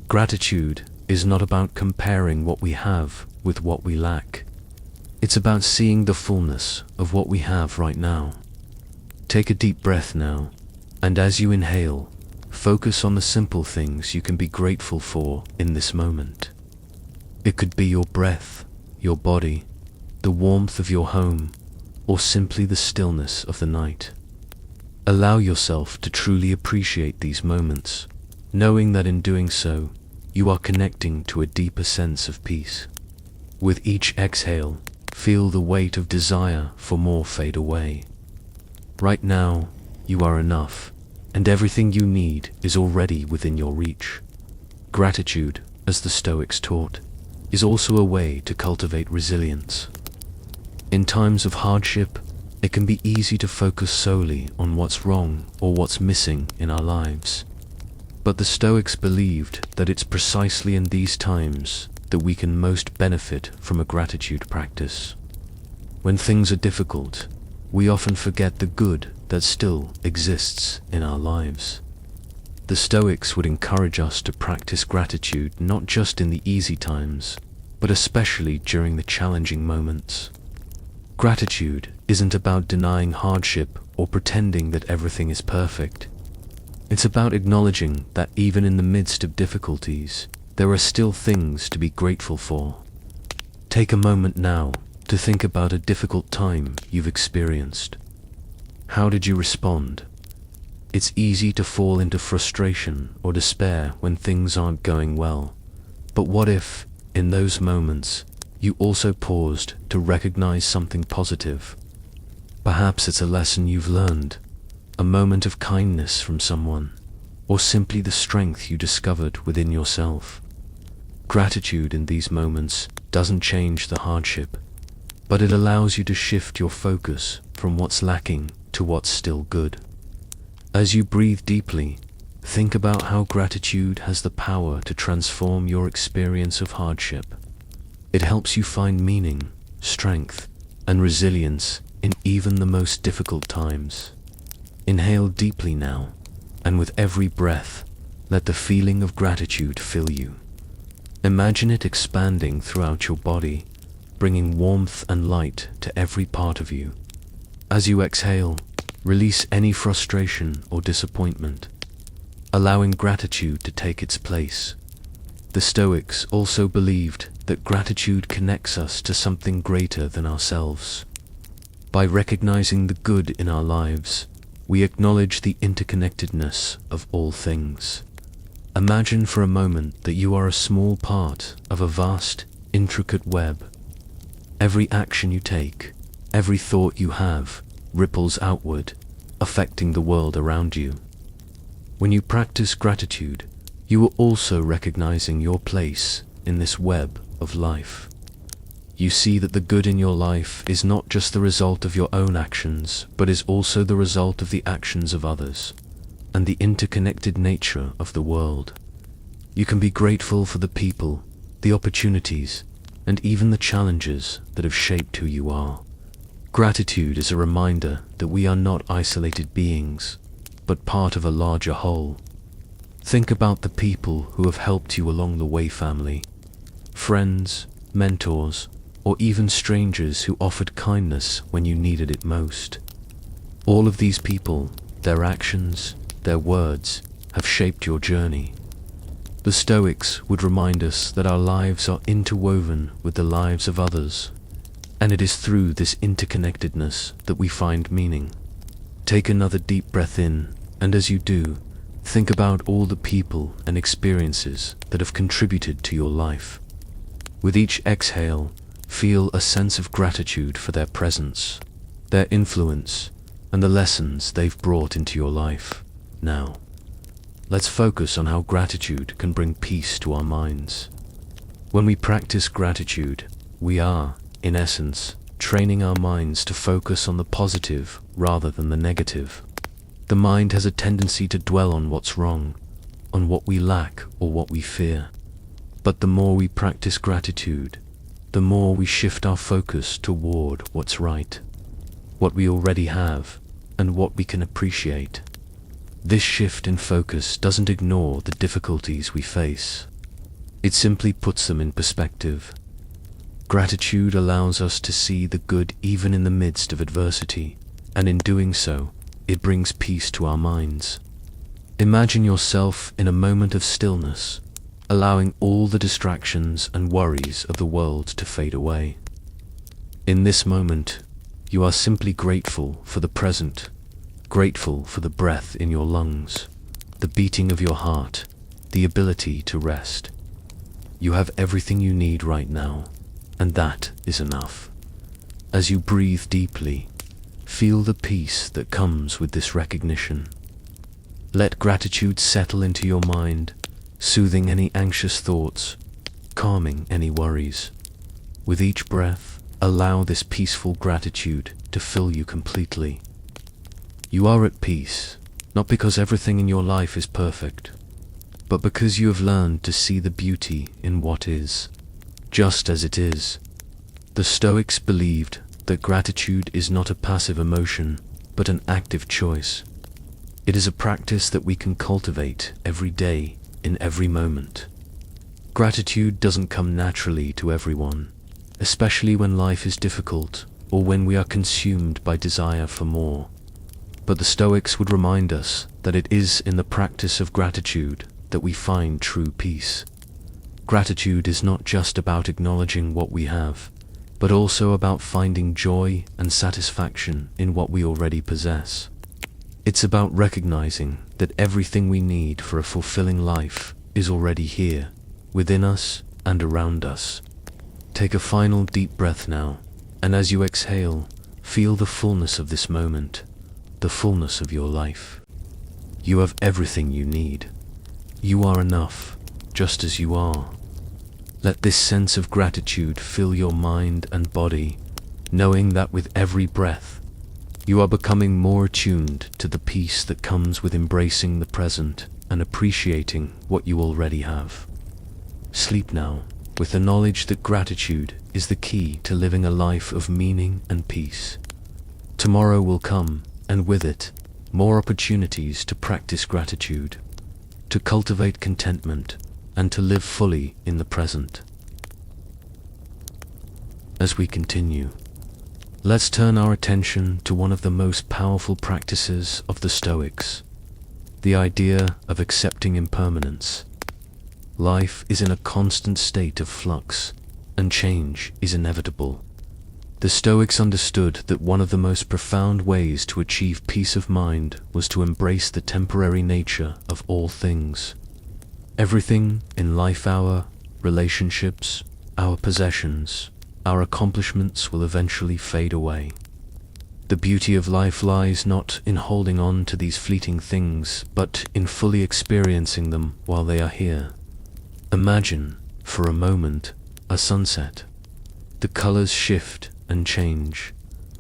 Gratitude is not about comparing what we have with what we lack. It's about seeing the fullness of what we have right now. Take a deep breath now, and as you inhale, focus on the simple things you can be grateful for in this moment. It could be your breath, your body, the warmth of your home, or simply the stillness of the night. Allow yourself to truly appreciate these moments, knowing that in doing so, you are connecting to a deeper sense of peace. With each exhale, feel the weight of desire for more fade away. Right now, you are enough, and everything you need is already within your reach. Gratitude, as the Stoics taught, is also a way to cultivate resilience. In times of hardship, it can be easy to focus solely on what's wrong or what's missing in our lives. But the Stoics believed that it's precisely in these times that we can most benefit from a gratitude practice. When things are difficult, we often forget the good that still exists in our lives. The Stoics would encourage us to practice gratitude not just in the easy times, but especially during the challenging moments. Gratitude isn't about denying hardship or pretending that everything is perfect. It's about acknowledging that even in the midst of difficulties, there are still things to be grateful for. Take a moment now to think about a difficult time you've experienced. How did you respond? It's easy to fall into frustration or despair when things aren't going well. But what if, in those moments, you also paused to recognize something positive? Perhaps it's a lesson you've learned, a moment of kindness from someone, or simply the strength you discovered within yourself. Gratitude in these moments doesn't change the hardship, but it allows you to shift your focus from what's lacking to what's still good. As you breathe deeply, think about how gratitude has the power to transform your experience of hardship. It helps you find meaning, strength, and resilience in even the most difficult times. Inhale deeply now, and with every breath, let the feeling of gratitude fill you. Imagine it expanding throughout your body, bringing warmth and light to every part of you. As you exhale, release any frustration or disappointment, allowing gratitude to take its place. The Stoics also believed that gratitude connects us to something greater than ourselves. By recognizing the good in our lives, we acknowledge the interconnectedness of all things. Imagine for a moment that you are a small part of a vast, intricate web. Every action you take, every thought you have, ripples outward, affecting the world around you. When you practice gratitude, you are also recognizing your place in this web of life. You see that the good in your life is not just the result of your own actions, but is also the result of the actions of others, and the interconnected nature of the world. You can be grateful for the people, the opportunities, and even the challenges that have shaped who you are. Gratitude is a reminder that we are not isolated beings, but part of a larger whole. Think about the people who have helped you along the way: family, friends, mentors, or even strangers who offered kindness when you needed it most. All of these people, their actions, their words, have shaped your journey. The Stoics would remind us that our lives are interwoven with the lives of others, and it is through this interconnectedness that we find meaning. Take another deep breath in, and as you do, Think about all the people and experiences that have contributed to your life. With each exhale, feel a sense of gratitude for their presence, their influence, and the lessons they've brought into your life. Now, let's focus on how gratitude can bring peace to our minds. When we practice gratitude, we are, in essence, training our minds to focus on the positive rather than the negative. The mind has a tendency to dwell on what's wrong, on what we lack or what we fear. But the more we practice gratitude, the more we shift our focus toward what's right, what we already have, and what we can appreciate. This shift in focus doesn't ignore the difficulties we face. It simply puts them in perspective. Gratitude allows us to see the good even in the midst of adversity, and in doing so, it brings peace to our minds. Imagine yourself in a moment of stillness, allowing all the distractions and worries of the world to fade away. In this moment, you are simply grateful for the present, grateful for the breath in your lungs, the beating of your heart, the ability to rest. You have everything you need right now, and that is enough. As you breathe deeply, feel the peace that comes with this recognition. Let gratitude settle into your mind, soothing any anxious thoughts, calming any worries. With each breath, allow this peaceful gratitude to fill you completely. You are at peace, not because everything in your life is perfect, but because you have learned to see the beauty in what is, just as it is. The Stoics believed that gratitude is not a passive emotion, but an active choice. It is a practice that we can cultivate every day, in every moment. Gratitude doesn't come naturally to everyone, especially when life is difficult or when we are consumed by desire for more. But the Stoics would remind us that it is in the practice of gratitude that we find true peace. Gratitude is not just about acknowledging what we have, but also about finding joy and satisfaction in what we already possess. It's about recognizing that everything we need for a fulfilling life is already here, within us and around us. Take a final deep breath now, and as you exhale, feel the fullness of this moment, the fullness of your life. You have everything you need. You are enough, just as you are. Let this sense of gratitude fill your mind and body, knowing that with every breath, you are becoming more attuned to the peace that comes with embracing the present and appreciating what you already have. Sleep now, with the knowledge that gratitude is the key to living a life of meaning and peace. Tomorrow will come, and with it, more opportunities to practice gratitude, to cultivate contentment, and to live fully in the present. As we continue, let's turn our attention to one of the most powerful practices of the Stoics, the idea of accepting impermanence. Life is in a constant state of flux, and change is inevitable. The Stoics understood that one of the most profound ways to achieve peace of mind was to embrace the temporary nature of all things. Everything in life, our relationships, our possessions, our accomplishments will eventually fade away. The beauty of life lies not in holding on to these fleeting things, but in fully experiencing them while they are here. Imagine, for a moment, a sunset. The colors shift and change.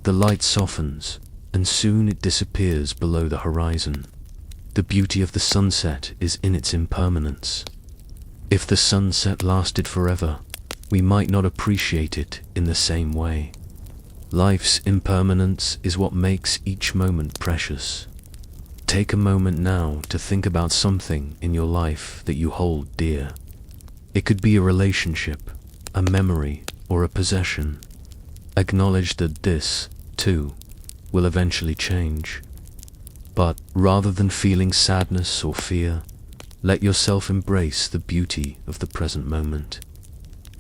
The light softens, and soon it disappears below the horizon. The beauty of the sunset is in its impermanence. If the sunset lasted forever, we might not appreciate it in the same way. Life's impermanence is what makes each moment precious. Take a moment now to think about something in your life that you hold dear. It could be a relationship, a memory, or a possession. Acknowledge that this, too, will eventually change. But rather than feeling sadness or fear, let yourself embrace the beauty of the present moment.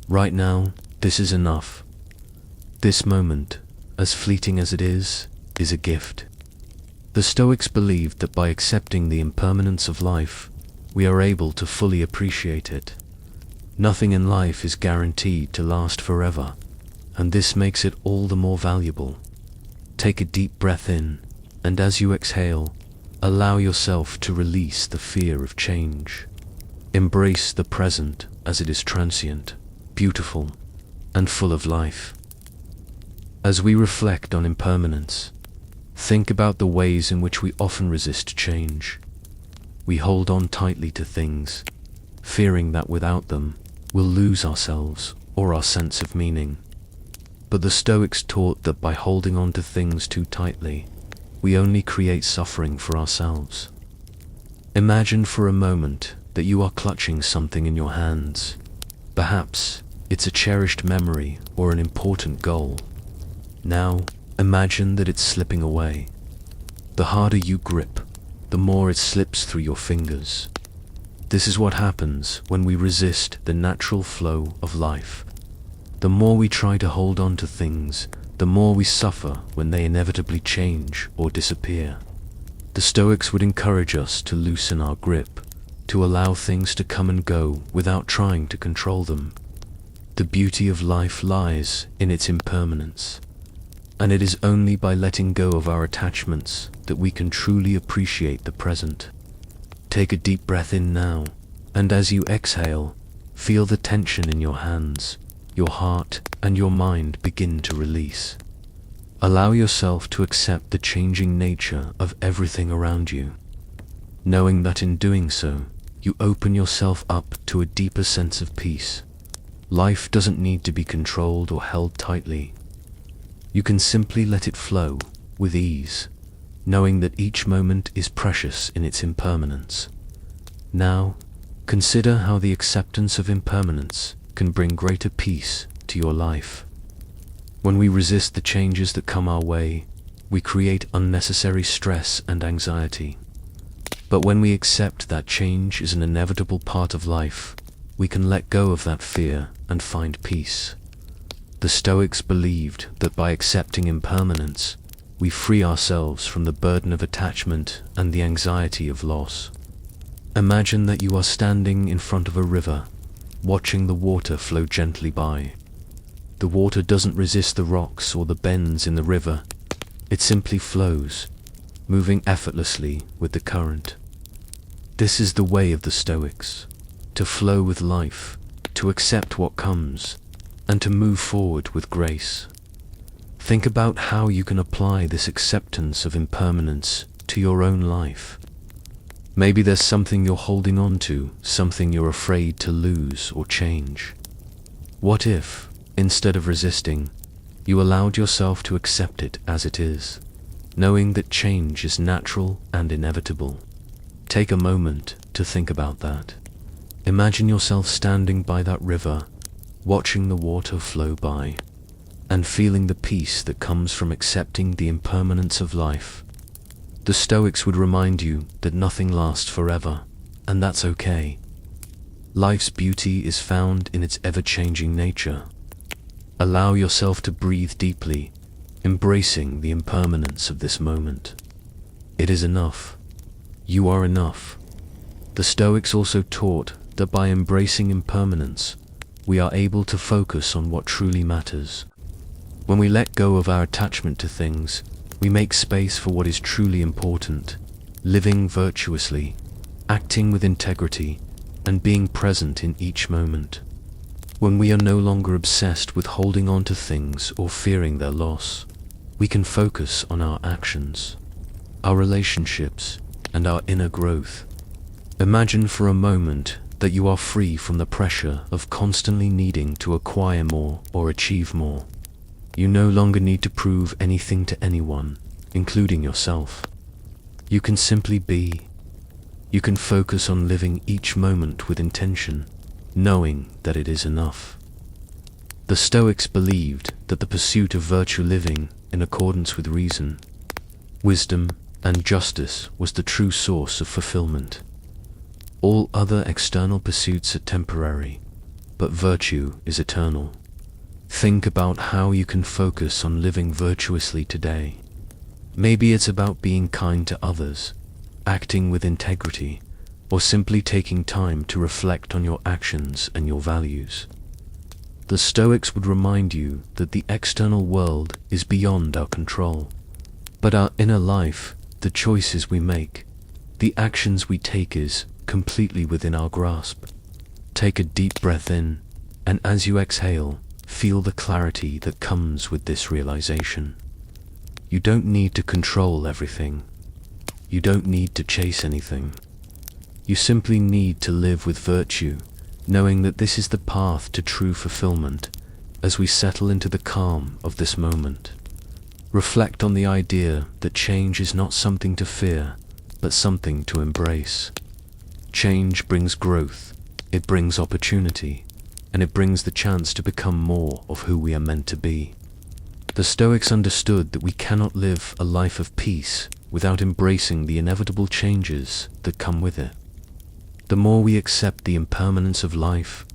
Right now, this is enough. This moment, as fleeting as it is a gift. The Stoics believed that by accepting the impermanence of life, we are able to fully appreciate it. Nothing in life is guaranteed to last forever, and this makes it all the more valuable. Take a deep breath in, and as you exhale, allow yourself to release the fear of change. Embrace the present as it is transient, beautiful, and full of life. As we reflect on impermanence, think about the ways in which we often resist change. We hold on tightly to things, fearing that without them, we'll lose ourselves or our sense of meaning. But the Stoics taught that by holding on to things too tightly, we only create suffering for ourselves. Imagine for a moment that you are clutching something in your hands. Perhaps it's a cherished memory or an important goal. Now, imagine that it's slipping away. The harder you grip, the more it slips through your fingers. This is what happens when we resist the natural flow of life. The more we try to hold on to things, the more we suffer when they inevitably change or disappear. The Stoics would encourage us to loosen our grip, to allow things to come and go without trying to control them. The beauty of life lies in its impermanence, and it is only by letting go of our attachments that we can truly appreciate the present. Take a deep breath in now, and as you exhale, feel the tension in your hands, your heart, and your mind begin to release. Allow yourself to accept the changing nature of everything around you, knowing that in doing so, you open yourself up to a deeper sense of peace. Life doesn't need to be controlled or held tightly. You can simply let it flow with ease, knowing that each moment is precious in its impermanence. Now, consider how the acceptance of impermanence can bring greater peace to your life. When we resist the changes that come our way, we create unnecessary stress and anxiety. But when we accept that change is an inevitable part of life, we can let go of that fear and find peace. The Stoics believed that by accepting impermanence, we free ourselves from the burden of attachment and the anxiety of loss. Imagine that you are standing in front of a river, watching the water flow gently by. The water doesn't resist the rocks or the bends in the river. It simply flows, moving effortlessly with the current. This is the way of the Stoics, to flow with life, to accept what comes, and to move forward with grace. Think about how you can apply this acceptance of impermanence to your own life. Maybe there's something you're holding on to, something you're afraid to lose or change. What if, instead of resisting, you allowed yourself to accept it as it is, knowing that change is natural and inevitable? Take a moment to think about that. Imagine yourself standing by that river, watching the water flow by, and feeling the peace that comes from accepting the impermanence of life. The Stoics would remind you that nothing lasts forever, and that's okay. Life's beauty is found in its ever-changing nature. Allow yourself to breathe deeply, embracing the impermanence of this moment. It is enough. You are enough. The Stoics also taught that by embracing impermanence, we are able to focus on what truly matters. When we let go of our attachment to things, we make space for what is truly important, living virtuously, acting with integrity, and being present in each moment. When we are no longer obsessed with holding on to things or fearing their loss, we can focus on our actions, our relationships, and our inner growth. Imagine for a moment that you are free from the pressure of constantly needing to acquire more or achieve more. You no longer need to prove anything to anyone, including yourself. You can simply be. You can focus on living each moment with intention, knowing that it is enough. The Stoics believed that the pursuit of virtue living in accordance with reason, wisdom, and justice was the true source of fulfillment. All other external pursuits are temporary, but virtue is eternal. Think about how you can focus on living virtuously today. Maybe it's about being kind to others, acting with integrity, or simply taking time to reflect on your actions and your values. The Stoics would remind you that the external world is beyond our control, but our inner life, the choices we make, the actions we take is completely within our grasp. Take a deep breath in, and as you exhale, feel the clarity that comes with this realization. You don't need to control everything. You don't need to chase anything. You simply need to live with virtue, knowing that this is the path to true fulfillment. As we settle into the calm of this moment, reflect on the idea that change is not something to fear, but something to embrace. Change brings growth, it brings opportunity, and it brings the chance to become more of who we are meant to be. The Stoics understood that we cannot live a life of peace without embracing the inevitable changes that come with it. The more we accept the impermanence of life,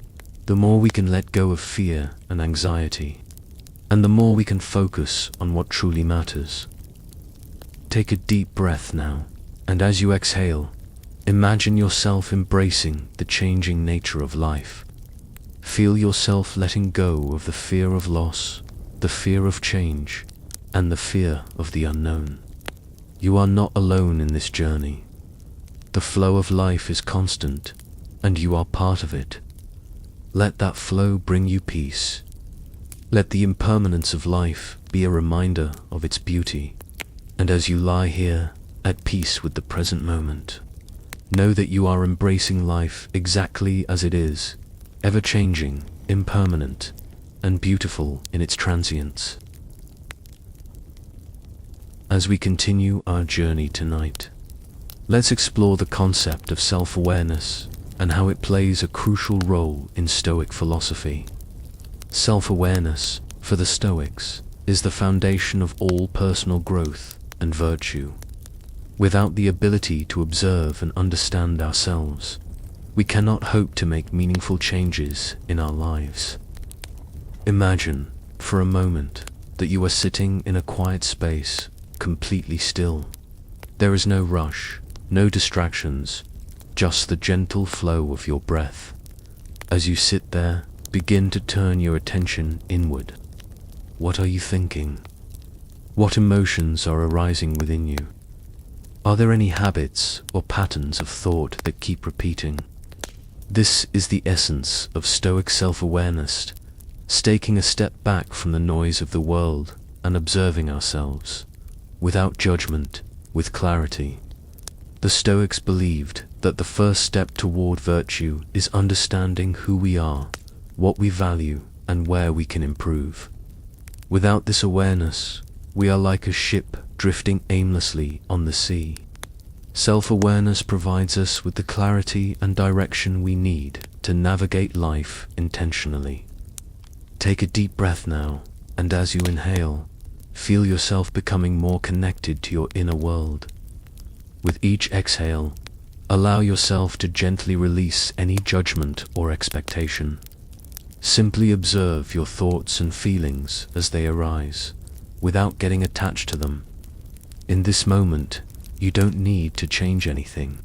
the more we can let go of fear and anxiety, and the more we can focus on what truly matters. Take a deep breath now, and as you exhale, imagine yourself embracing the changing nature of life. Feel yourself letting go of the fear of loss, the fear of change, and the fear of the unknown. You are not alone in this journey. The flow of life is constant, and you are part of it. Let that flow bring you peace. Let the impermanence of life be a reminder of its beauty, and as you lie here, at peace with the present moment, know that you are embracing life exactly as it is, ever-changing, impermanent, and beautiful in its transience. As we continue our journey tonight, let's explore the concept of self-awareness and how it plays a crucial role in Stoic philosophy. Self-awareness, for the Stoics, is the foundation of all personal growth and virtue. Without the ability to observe and understand ourselves, we cannot hope to make meaningful changes in our lives. Imagine, for a moment, that you are sitting in a quiet space, completely still. There is no rush, no distractions, just the gentle flow of your breath. As you sit there, begin to turn your attention inward. What are you thinking? What emotions are arising within you? Are there any habits or patterns of thought that keep repeating? This is the essence of Stoic self-awareness, taking a step back from the noise of the world and observing ourselves, without judgment, with clarity. The Stoics believed that the first step toward virtue is understanding who we are, what we value, and where we can improve. Without this awareness, we are like a ship drifting aimlessly on the sea. Self-awareness provides us with the clarity and direction we need to navigate life intentionally. Take a deep breath now, and as you inhale, feel yourself becoming more connected to your inner world. With each exhale, allow yourself to gently release any judgment or expectation. Simply observe your thoughts and feelings as they arise, without getting attached to them. In this moment, you don't need to change anything.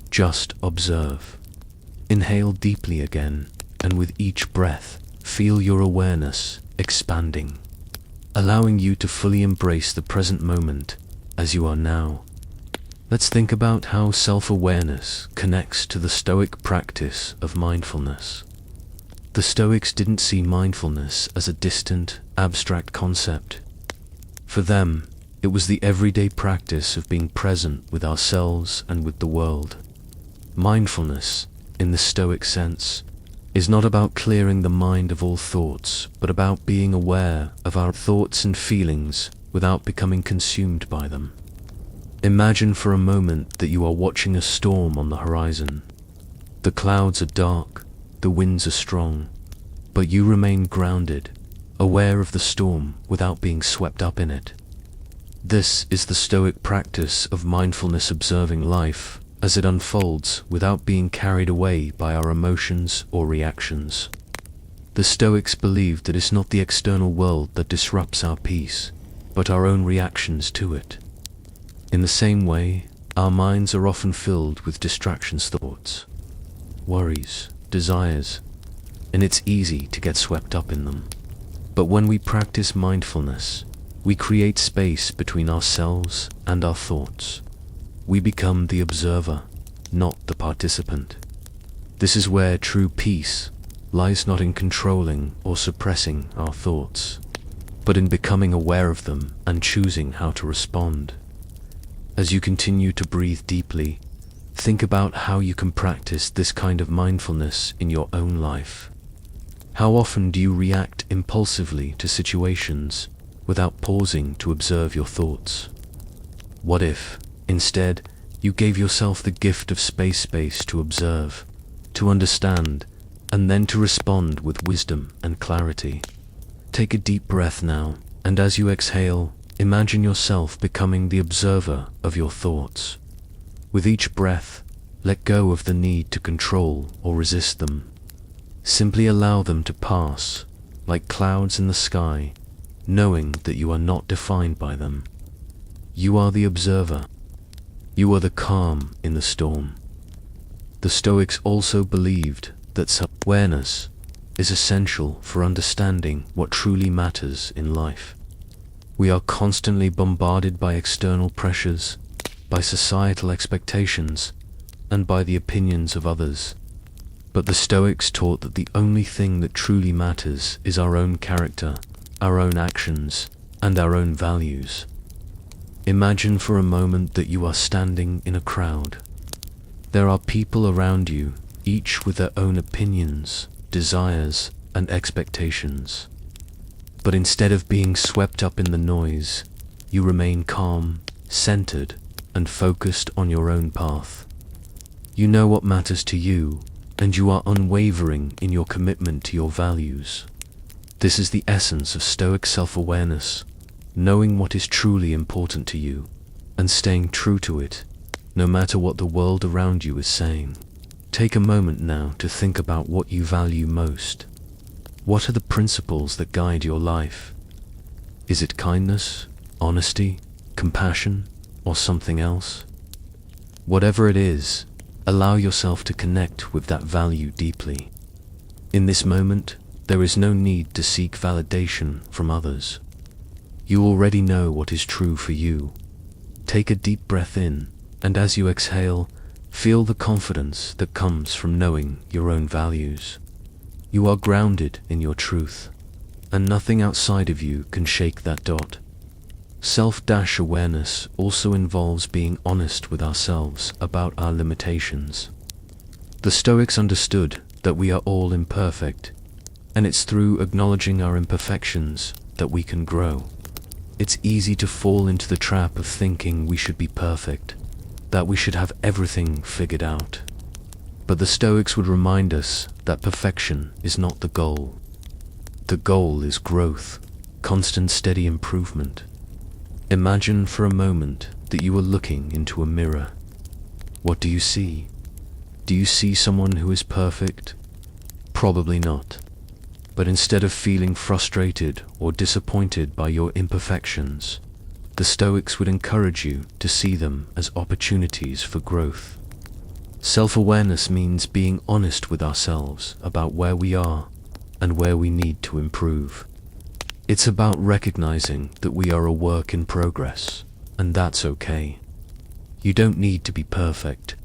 Just observe. Inhale deeply again, and with each breath, feel your awareness expanding, allowing you to fully embrace the present moment as you are now. Let's think about how self-awareness connects to the Stoic practice of mindfulness. The Stoics didn't see mindfulness as a distant, abstract concept. For them, it was the everyday practice of being present with ourselves and with the world. Mindfulness, in the Stoic sense, is not about clearing the mind of all thoughts, but about being aware of our thoughts and feelings without becoming consumed by them. Imagine for a moment that you are watching a storm on the horizon. The clouds are dark, the winds are strong, but you remain grounded, aware of the storm without being swept up in it. This is the Stoic practice of mindfulness, observing life as it unfolds without being carried away by our emotions or reactions. The Stoics believed that it's not the external world that disrupts our peace, but our own reactions to it. In the same way, our minds are often filled with distractions, thoughts, worries, desires, and it's easy to get swept up in them. But when we practice mindfulness, we create space between ourselves and our thoughts. We become the observer, not the participant. This is where true peace lies, not in controlling or suppressing our thoughts, but in becoming aware of them and choosing how to respond. As you continue to breathe deeply, think about how you can practice this kind of mindfulness in your own life. How often do you react impulsively to situations without pausing to observe your thoughts? What if, instead, you gave yourself the gift of space to observe, to understand, and then to respond with wisdom and clarity? Take a deep breath now, and as you exhale, imagine yourself becoming the observer of your thoughts. With each breath, let go of the need to control or resist them. Simply allow them to pass, like clouds in the sky, knowing that you are not defined by them. You are the observer. You are the calm in the storm. The Stoics also believed that self-awareness is essential for understanding what truly matters in life. We are constantly bombarded by external pressures, by societal expectations, and by the opinions of others. But the Stoics taught that the only thing that truly matters is our own character, our own actions, and our own values. Imagine for a moment that you are standing in a crowd. There are people around you, each with their own opinions, desires, and expectations. But instead of being swept up in the noise, you remain calm, centered, and focused on your own path. You know what matters to you, and you are unwavering in your commitment to your values. This is the essence of Stoic self-awareness, knowing what is truly important to you, and staying true to it, no matter what the world around you is saying. Take a moment now to think about what you value most. What are the principles that guide your life? Is it kindness, honesty, compassion, or something else? Whatever it is, allow yourself to connect with that value deeply. In this moment, there is no need to seek validation from others. You already know what is true for you. Take a deep breath in, and as you exhale, feel the confidence that comes from knowing your own values. You are grounded in your truth, and nothing outside of you can shake that dot. Self-awareness also involves being honest with ourselves about our limitations. The Stoics understood that we are all imperfect, and it's through acknowledging our imperfections that we can grow. It's easy to fall into the trap of thinking we should be perfect, that we should have everything figured out. But the Stoics would remind us that perfection is not the goal. The goal is growth, constant steady improvement. Imagine for a moment that you are looking into a mirror. What do you see? Do you see someone who is perfect? Probably not. But instead of feeling frustrated or disappointed by your imperfections, the Stoics would encourage you to see them as opportunities for growth. Self-awareness means being honest with ourselves about where we are and where we need to improve. It's about recognizing that we are a work in progress, and that's okay. You don't need to be perfect.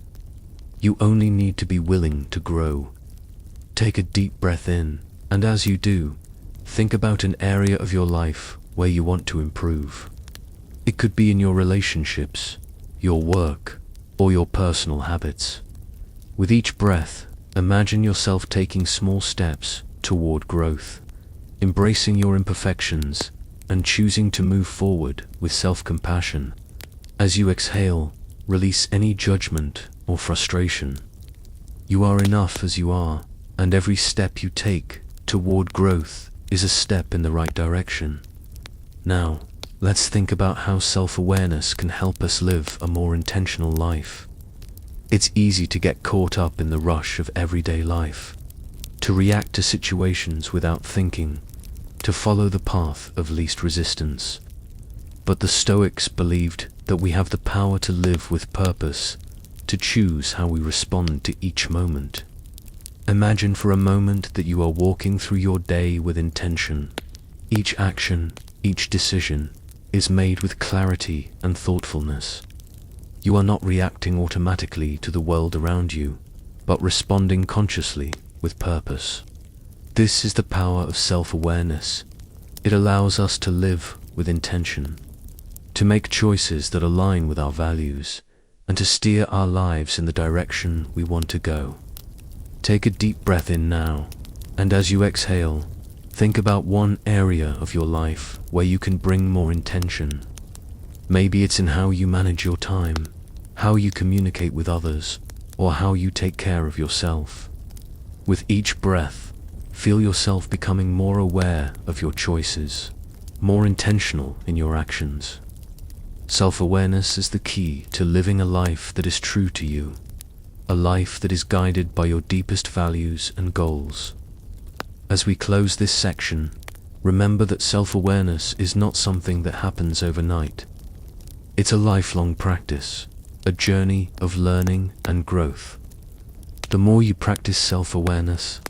You only need to be willing to grow. Take a deep breath in, and as you do, think about an area of your life where you want to improve. It could be in your relationships, your work, or your personal habits. With each breath, imagine yourself taking small steps toward growth, embracing your imperfections, and choosing to move forward with self-compassion. As you exhale, release any judgment or frustration. You are enough as you are, and every step you take toward growth is a step in the right direction. Now, let's think about how self-awareness can help us live a more intentional life. It's easy to get caught up in the rush of everyday life, to react to situations without thinking, to follow the path of least resistance. But the Stoics believed that we have the power to live with purpose, to choose how we respond to each moment. Imagine for a moment that you are walking through your day with intention. Each action, each decision, is made with clarity and thoughtfulness. You are not reacting automatically to the world around you, but responding consciously with purpose. This is the power of self-awareness. It allows us to live with intention, to make choices that align with our values, and to steer our lives in the direction we want to go. Take a deep breath in now, and as you exhale, think about one area of your life where you can bring more intention. Maybe it's in how you manage your time, how you communicate with others, or how you take care of yourself. With each breath, feel yourself becoming more aware of your choices, more intentional in your actions. Self-awareness is the key to living a life that is true to you, a life that is guided by your deepest values and goals. As we close this section, remember that self-awareness is not something that happens overnight. It's a lifelong practice, a journey of learning and growth. The more you practice self-awareness,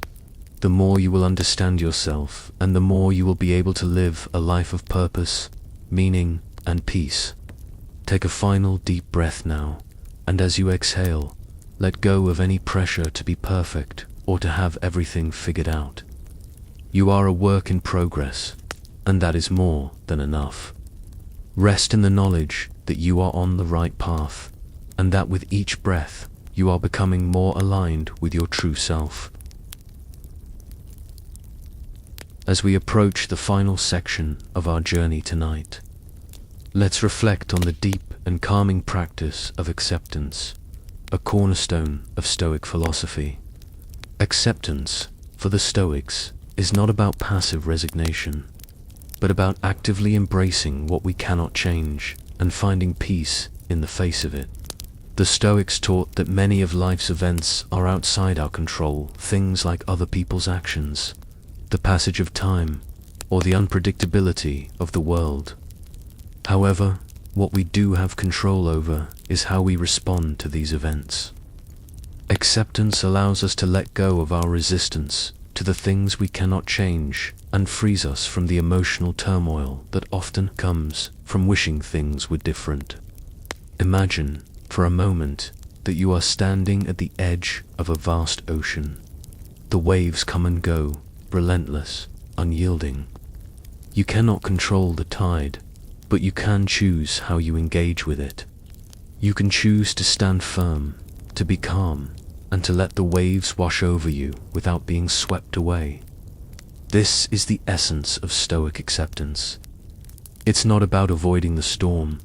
the more you will understand yourself, and the more you will be able to live a life of purpose, meaning, and peace. Take a final deep breath now, and as you exhale, let go of any pressure to be perfect or to have everything figured out. You are a work in progress, and that is more than enough. Rest in the knowledge that you are on the right path, and that with each breath, you are becoming more aligned with your true self. As we approach the final section of our journey tonight, let's reflect on the deep and calming practice of acceptance, a cornerstone of Stoic philosophy. Acceptance, for the Stoics, is not about passive resignation, but about actively embracing what we cannot change and finding peace in the face of it. The Stoics taught that many of life's events are outside our control, things like other people's actions, the passage of time, or the unpredictability of the world. However, what we do have control over is how we respond to these events. Acceptance allows us to let go of our resistance to the things we cannot change and frees us from the emotional turmoil that often comes from wishing things were different. Imagine, for a moment, that you are standing at the edge of a vast ocean. The waves come and go, relentless, unyielding. You cannot control the tide, but you can choose how you engage with it. You can choose to stand firm, to be calm, and to let the waves wash over you without being swept away. This is the essence of Stoic acceptance. It's not about avoiding the storm.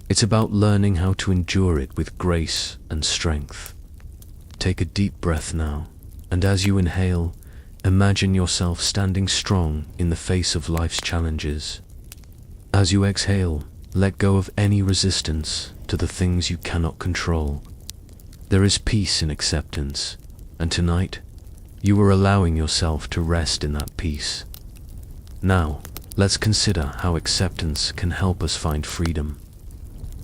It's about learning how to endure it with grace and strength. Take a deep breath now, and as you inhale, imagine yourself standing strong in the face of life's challenges. As you exhale, let go of any resistance to the things you cannot control. There is peace in acceptance, and tonight, you are allowing yourself to rest in that peace. Now, let's consider how acceptance can help us find freedom.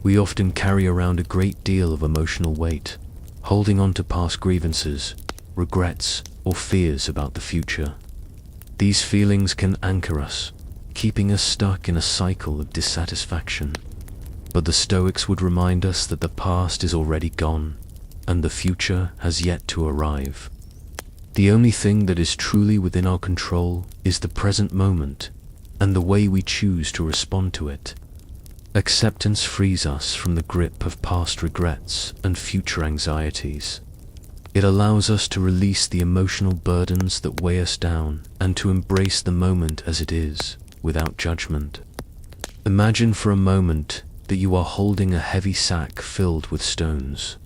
We often carry around a great deal of emotional weight, holding on to past grievances, regrets, or fears about the future. These feelings can anchor us, keeping us stuck in a cycle of dissatisfaction. But the Stoics would remind us that the past is already gone, and the future has yet to arrive. The only thing that is truly within our control is the present moment, and the way we choose to respond to it. Acceptance frees us from the grip of past regrets and future anxieties. It allows us to release the emotional burdens that weigh us down and to embrace the moment as it is, without judgment. Imagine for a moment that you are holding a heavy sack filled with stones.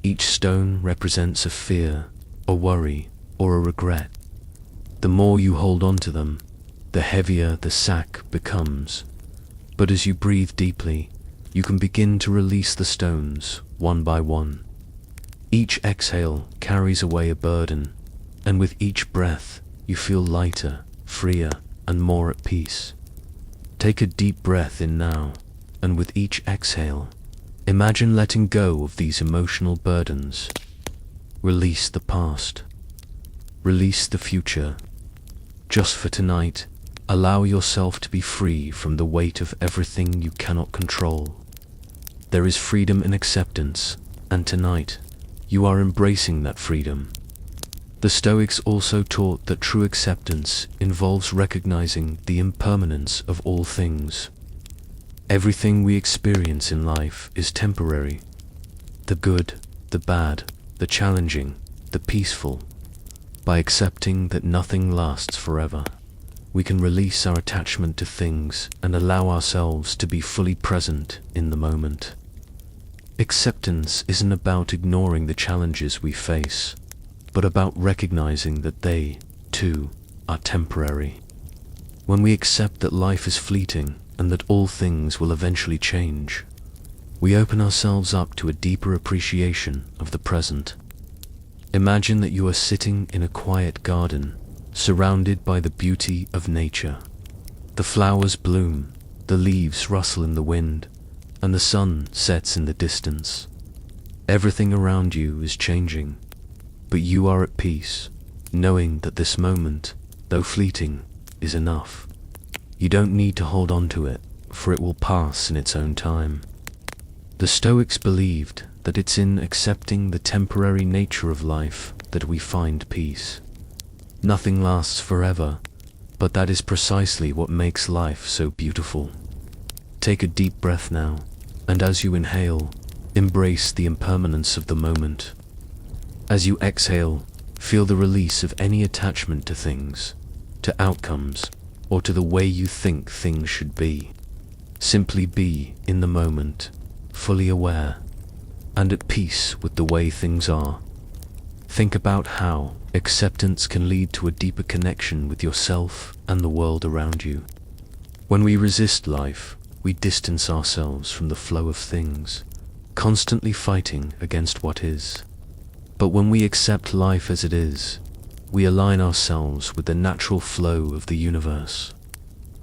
Each stone represents a fear, a worry, or a regret. The more you hold on to them, the heavier the sack becomes. But as you breathe deeply, you can begin to release the stones, one by one. Each exhale carries away a burden, and with each breath, you feel lighter, freer, and more at peace. Take a deep breath in now, and with each exhale, imagine letting go of these emotional burdens. Release the past. Release the future. Just for tonight, allow yourself to be free from the weight of everything you cannot control. There is freedom in acceptance, and tonight, you are embracing that freedom. The Stoics also taught that true acceptance involves recognizing the impermanence of all things. Everything we experience in life is temporary. The good, the bad, the challenging, the peaceful. By accepting that nothing lasts forever, we can release our attachment to things and allow ourselves to be fully present in the moment. Acceptance isn't about ignoring the challenges we face, but about recognizing that they, too, are temporary. When we accept that life is fleeting and that all things will eventually change, we open ourselves up to a deeper appreciation of the present. Imagine that you are sitting in a quiet garden, surrounded by the beauty of nature. The flowers bloom, the leaves rustle in the wind, and the sun sets in the distance. Everything around you is changing, but you are at peace, knowing that this moment, though fleeting, is enough. You don't need to hold on to it, for it will pass in its own time. The Stoics believed that it's in accepting the temporary nature of life that we find peace. Nothing lasts forever, but that is precisely what makes life so beautiful. Take a deep breath now, and as you inhale, embrace the impermanence of the moment. As you exhale, feel the release of any attachment to things, to outcomes, or to the way you think things should be. Simply be in the moment, fully aware, and at peace with the way things are. Think about how acceptance can lead to a deeper connection with yourself and the world around you. When we resist life, we distance ourselves from the flow of things, constantly fighting against what is. But when we accept life as it is, we align ourselves with the natural flow of the universe.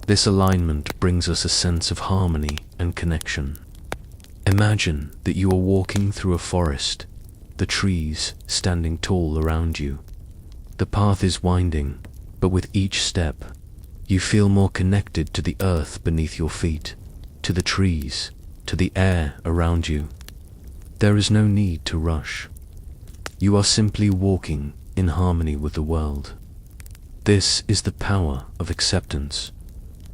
This alignment brings us a sense of harmony and connection. Imagine that you are walking through a forest, the trees standing tall around you. The path is winding, but with each step, you feel more connected to the earth beneath your feet, to the trees, to the air around you. There is no need to rush. You are simply walking in harmony with the world. This is the power of acceptance.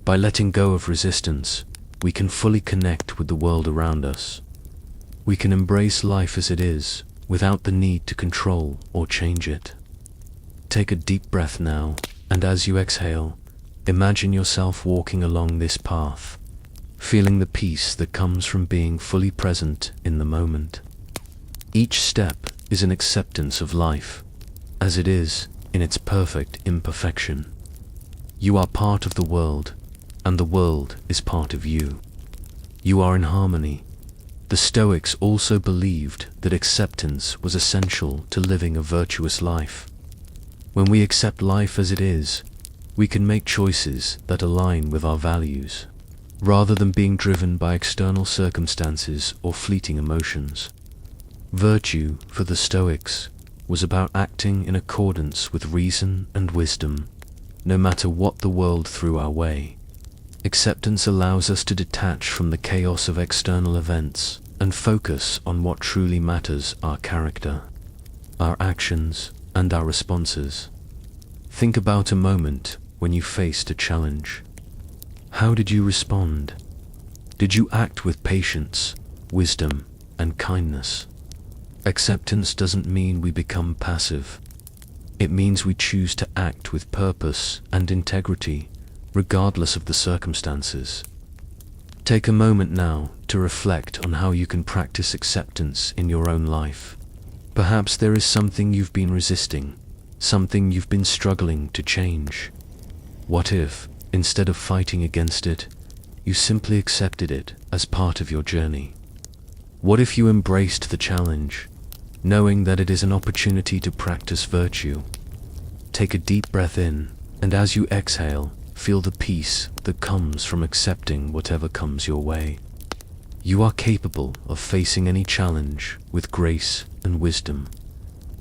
By letting go of resistance, we can fully connect with the world around us. We can embrace life as it is, without the need to control or change it. Take a deep breath now, and as you exhale, imagine yourself walking along this path, feeling the peace that comes from being fully present in the moment. Each step is an acceptance of life, as it is in its perfect imperfection. You are part of the world, and the world is part of you. You are in harmony. The Stoics also believed that acceptance was essential to living a virtuous life. When we accept life as it is, we can make choices that align with our values, rather than being driven by external circumstances or fleeting emotions. Virtue, for the Stoics, was about acting in accordance with reason and wisdom, no matter what the world threw our way. Acceptance allows us to detach from the chaos of external events and focus on what truly matters: our character, our actions, and our responses. Think about a moment when you faced a challenge. How did you respond? Did you act with patience, wisdom, and kindness? Acceptance doesn't mean we become passive. It means we choose to act with purpose and integrity, regardless of the circumstances. Take a moment now to reflect on how you can practice acceptance in your own life. Perhaps there is something you've been resisting, something you've been struggling to change. What if, instead of fighting against it, you simply accepted it as part of your journey? What if you embraced the challenge, knowing that it is an opportunity to practice virtue? Take a deep breath in, and as you exhale, feel the peace that comes from accepting whatever comes your way. You are capable of facing any challenge with grace and wisdom.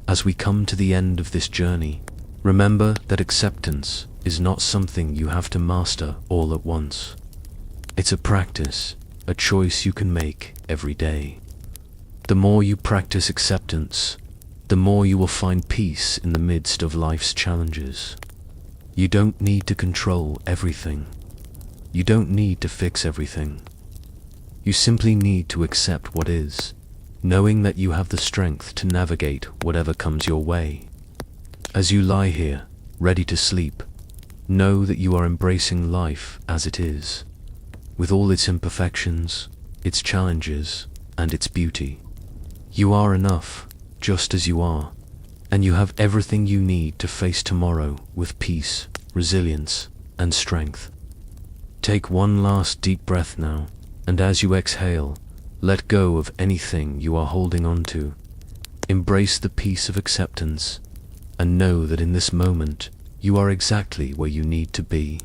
As we come to the end of this journey, remember that acceptance is not something you have to master all at once. It's a practice, a choice you can make every day. The more you practice acceptance, the more you will find peace in the midst of life's challenges. You don't need to control everything. You don't need to fix everything. You simply need to accept what is, knowing that you have the strength to navigate whatever comes your way. As you lie here, ready to sleep, know that you are embracing life as it is, with all its imperfections, its challenges, and its beauty. You are enough, just as you are, and you have everything you need to face tomorrow with peace, resilience, and strength. Take one last deep breath now, and as you exhale, let go of anything you are holding on to. Embrace the peace of acceptance, and know that in this moment, you are exactly where you need to be.